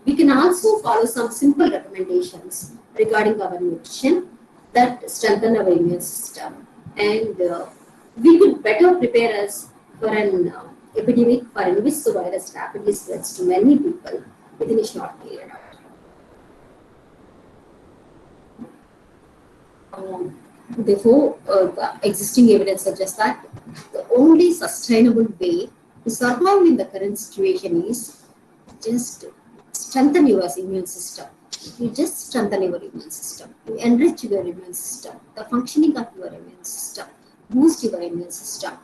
we can also follow some simple recommendations regarding our nutrition that strengthen our immune system. And we could better prepare us for an epidemic for which the virus rapidly spreads to many people within a short period of time. Therefore, the existing evidence suggests that the only sustainable way to survive in the current situation is just strengthen your immune system. You just strengthen your immune system. You enrich your immune system, the functioning of your immune system, boost your immune system.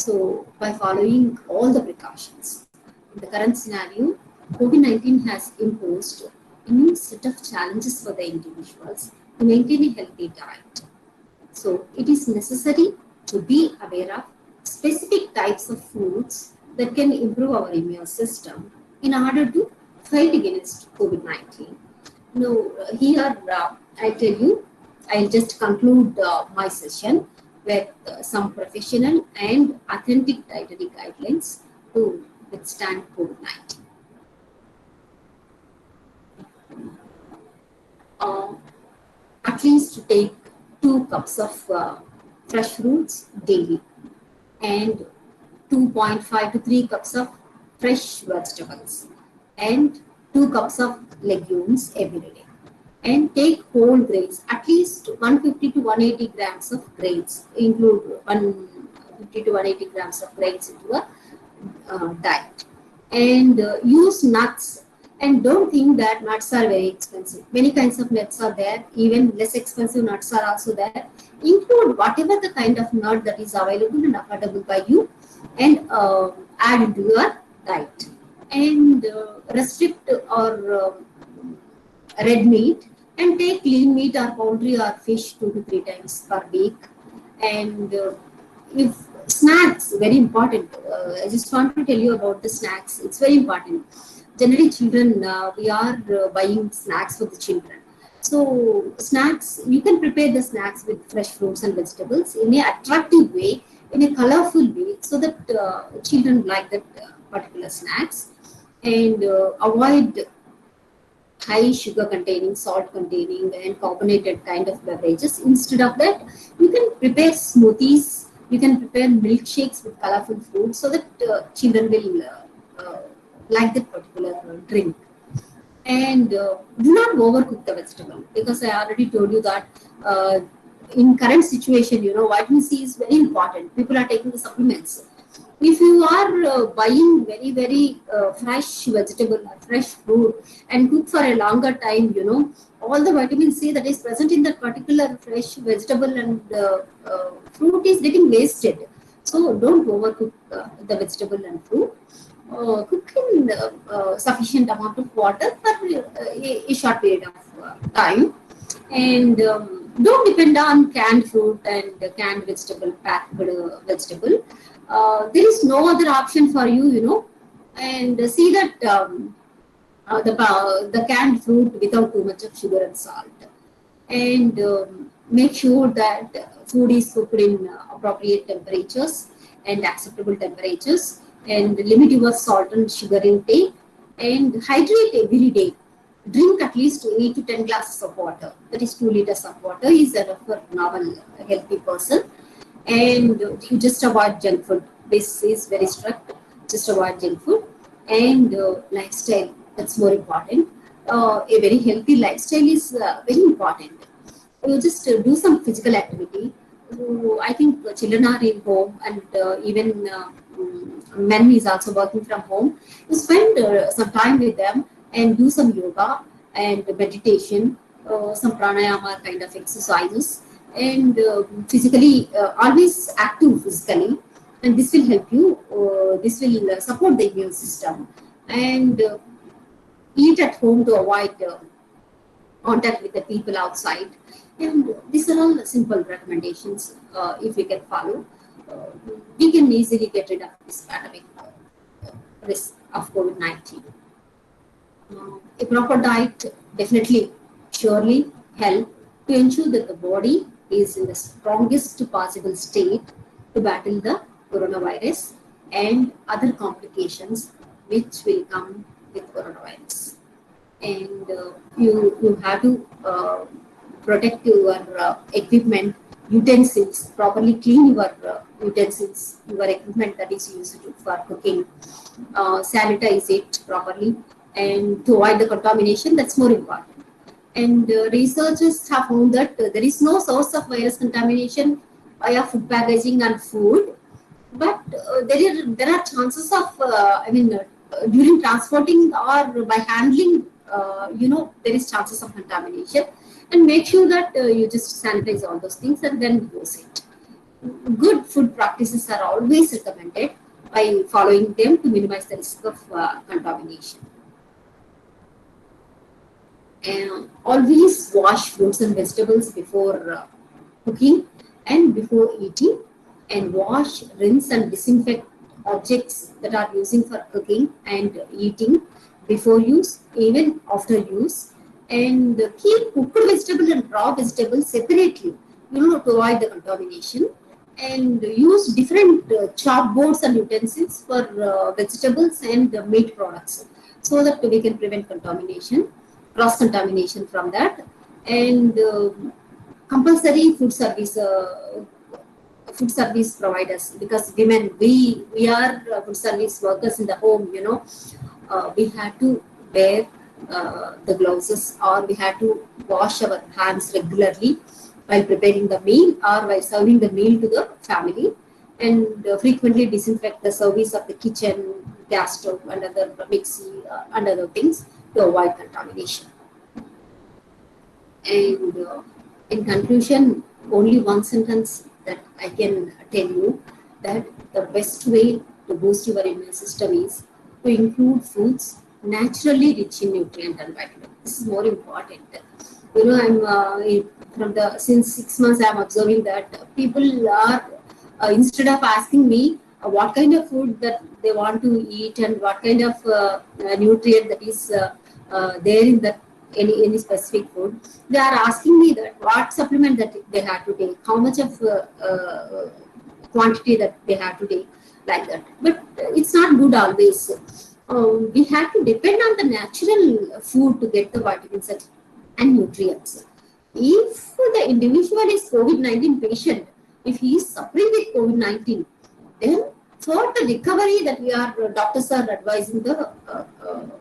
So by following all the precautions, in the current scenario, COVID-19 has imposed a new set of challenges for the individuals to maintain a healthy diet. So it is necessary to be aware of specific types of foods that can improve our immune system in order to fight against COVID-19. Now, here I tell you, I'll just conclude my session with some professional and authentic dietary guidelines to withstand COVID-19. At least take 2 cups of fresh fruits daily and 2.5 to 3 cups of fresh vegetables and 2 cups of legumes every day. And take whole grains, at least 150 to 180 grams of grains, include 150 to 180 grams of grains into a diet. And use nuts, and don't think that nuts are very expensive. Many kinds of nuts are there, even less expensive nuts are also there. Include whatever the kind of nut that is available and affordable by you and add into your diet. And restrict or red meat and take lean meat or poultry or fish 2 to 3 times per week. And if snacks, very important. I just want to tell you about the snacks. It's very important. Generally, children, we are buying snacks for the children. So snacks, you can prepare the snacks with fresh fruits and vegetables in an attractive way, in a colorful way, so that children like that particular snacks. And avoid high sugar containing, salt containing and carbonated kind of beverages. Instead of that, you can prepare smoothies, you can prepare milkshakes with colorful fruits so that children will like that particular drink. And do not overcook the vegetable, because I already told you that in current situation, vitamin C is very important. People are taking the supplements. If you are buying very fresh vegetable or fresh fruit and cook for a longer time, all the vitamin C that is present in that particular fresh vegetable and fruit is getting wasted. So don't overcook the vegetable and fruit. Cook in sufficient amount of water for a short period of time. And don't depend on canned fruit and canned vegetable, packed vegetable. There is no other option for you, and see that the canned fruit without too much of sugar and salt. And make sure that food is cooked in appropriate temperatures and acceptable temperatures, and limit your salt and sugar intake, and hydrate every day. Drink at least 8 to 10 glasses of water. That is 2 liters of water is enough for normal healthy person. And you just avoid junk food. This is very strict. Just avoid junk food. And lifestyle, that's more important. A very healthy lifestyle is very important. You just do some physical activity. So I think children are in home, and even men is also working from home. You spend some time with them and do some yoga and meditation, some pranayama kind of exercises, and physically always active physically, and this will help you. This will support the immune system. And eat at home to avoid contact with the people outside. And these are all simple recommendations. If we can follow, we can easily get rid of this pandemic risk of COVID-19. A proper diet definitely, surely help to ensure that the body is in the strongest possible state to battle the coronavirus and other complications which will come with coronavirus. And you have to protect your equipment, utensils, properly clean your utensils, your equipment that is used for cooking, sanitize it properly, and to avoid the contamination, that's more important. And researchers have found that there is no source of virus contamination via food packaging and food, but there are chances of, during transporting or by handling, there is chances of contamination. And make sure that you just sanitize all those things and then use it. good food practices are always recommended by following them to minimize the risk of contamination. And always wash fruits and vegetables before cooking and before eating, and wash, rinse and disinfect objects that are using for cooking and eating before use, even after use, and keep cooked vegetable and raw vegetables separately, to avoid the contamination, and use different chop boards and utensils for vegetables and meat products, so that we can prevent contamination, cross contamination from that. And compulsory food service providers, because women, we are food service workers in the home, we had to wear the gloves, or we had to wash our hands regularly while preparing the meal or while serving the meal to the family, and frequently disinfect the service of the kitchen, gas stove and other mixie and other things to avoid contamination. And in conclusion, only one sentence that I can tell you, that the best way to boost your immune system is to include foods naturally rich in nutrient and vitamin. This is more important. I'm from the since 6 months I'm observing that people are instead of asking me what kind of food that they want to eat and what kind of nutrient that is there in that any specific food, they are asking me that what supplement that they have to take, how much of quantity that they have to take, like that. But it's not good always. We have to depend on the natural food to get the vitamins and nutrients. If the individual is COVID-19 patient, if he is suffering with COVID-19, then for the recovery that doctors are advising the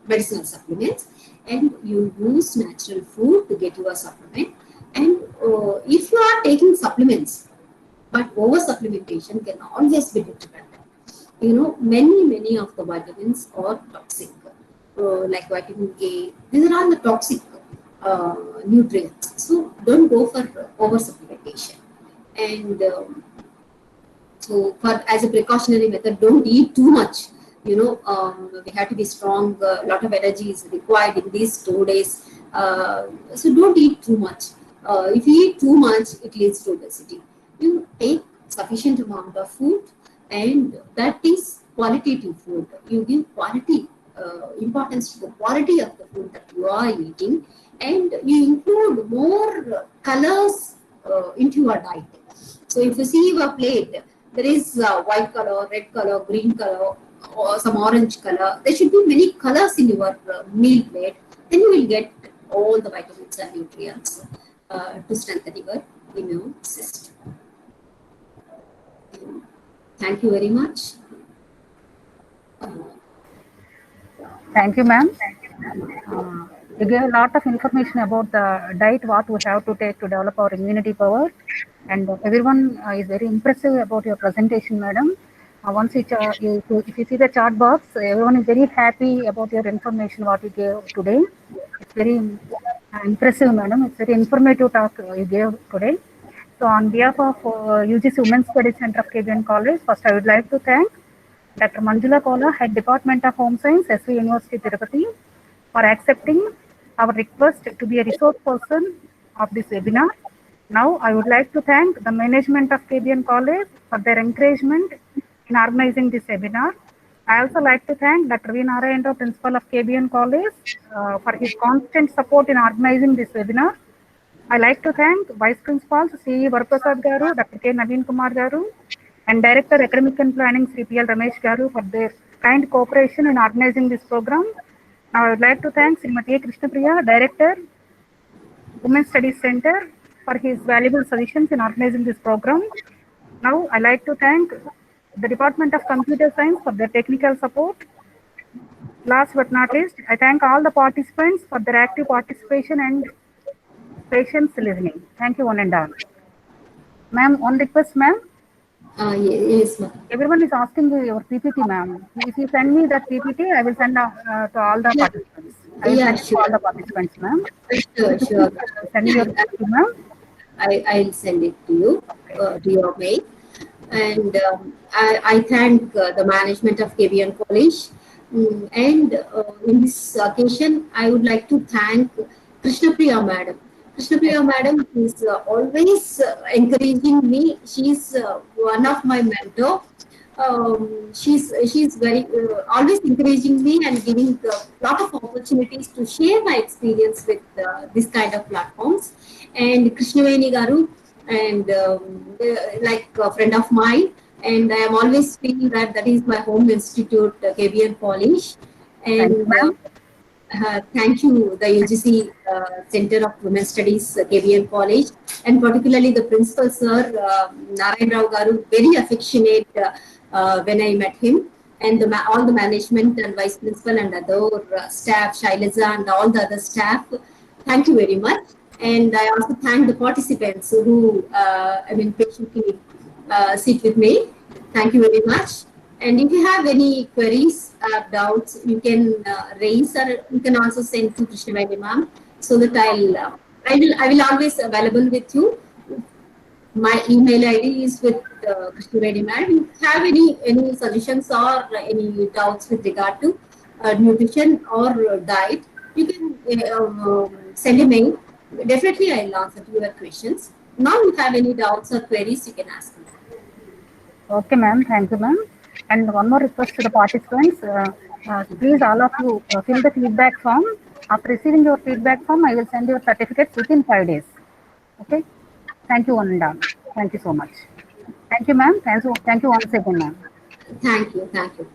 medicinal supplements, and you use natural food to get your supplement. And if you are taking supplements, but over supplementation can always be detrimental. Many of the vitamins are toxic, like vitamin A. These are all the toxic nutrients. So don't go for over supplementation. And so, as a precautionary method, don't eat too much. We have to be strong. A lot of energy is required in these 2 days. So don't eat too much. If you eat too much, it leads to obesity. You take sufficient amount of food, and that is qualitative food. You give quality importance to the quality of the food that you are eating, and you include more colors into your diet. So if you see your plate, there is white color, red color, green color, or some orange color. There should be many colors in your meal plate. Then you will get all the vitamins and nutrients to strengthen your immune system. Thank you very much. Thank you, ma'am. You gave a lot of information about the diet, what we have to take to develop our immunity power. And everyone is very impressive about your presentation, madam. Once if you see the chart box, everyone is very happy about your information, what you gave today. It's very impressive, madam. It's very informative talk you gave today. So on behalf of UGC Women's Studies Center of K.B.N. College, first I would like to thank Dr. Manjula Kola, Head Department of Home Science, SV University, Tirupati, for accepting our request to be a resource person of this webinar. Now, I would like to thank the management of K.B.N. College for their encouragement in organizing this webinar. I also like to thank Dr. V. Narayan Rao, Principal of K.B.N. College, for his constant support in organizing this webinar. I like to thank Vice Principals C. Varaprasad Garu, Dr. K. Naveen Kumar Garu, and Director Academic and Planning Sri P.L. Ramesh Garu for their kind cooperation in organizing this program. Now, I would like to thank Srimati A. Krishnapriya, Director, Women's Studies Center, for his valuable suggestions in organizing this program. Now, I like to thank the Department of Computer Science for their technical support. Last but not least, I thank all the participants for their active participation and patience listening. Thank you, one and all. Ma'am, one request, ma'am. Yes, ma'am. Everyone is asking your PPT, ma'am. If you send me that PPT, I will send to all the participants. I will send to all the participants, ma'am. Sure. Send me your PPT, ma'am. I'll send it to you, to your mail. And I thank the management of K.B.N College. And in this occasion, I would like to thank Krishna Priya Madam. Krishna Priya Madam is always encouraging me. She's one of my mentor. She's very always encouraging me and giving a lot of opportunities to share my experience with this kind of platforms. And Krishnaveni Garu, and like a friend of mine, and I am always feeling that that is my home institute, K.B.N College. Thank you, And ma'am. thank you, the UGC Center of Women Studies, K.B.N College, and particularly the principal, sir, Narayan Rao Garu, very affectionate when I met him, and all the management and vice principal and other staff, Shailaja and all the other staff. Thank you very much. And I also thank the participants who, patiently sit with me. Thank you very much. And if you have any queries or doubts, you can raise, or you can also send to Krishnaveni ma'am, so that I will always available with you. My email ID is with Krishnaveni ma'am. If you have any suggestions or any doubts with regard to nutrition or diet, you can send a mail. Definitely, I'll answer to your questions. Now, if you have any doubts or queries, you can ask me. Okay, ma'am. Thank you, ma'am. And one more request to the participants. Please, all of you, fill the feedback form. After receiving your feedback form, I will send your certificates within 5 days. Okay. Thank you, one and all. Thank you so much. Thank you, ma'am. Thank you once again, ma'am. Thank you. Thank you.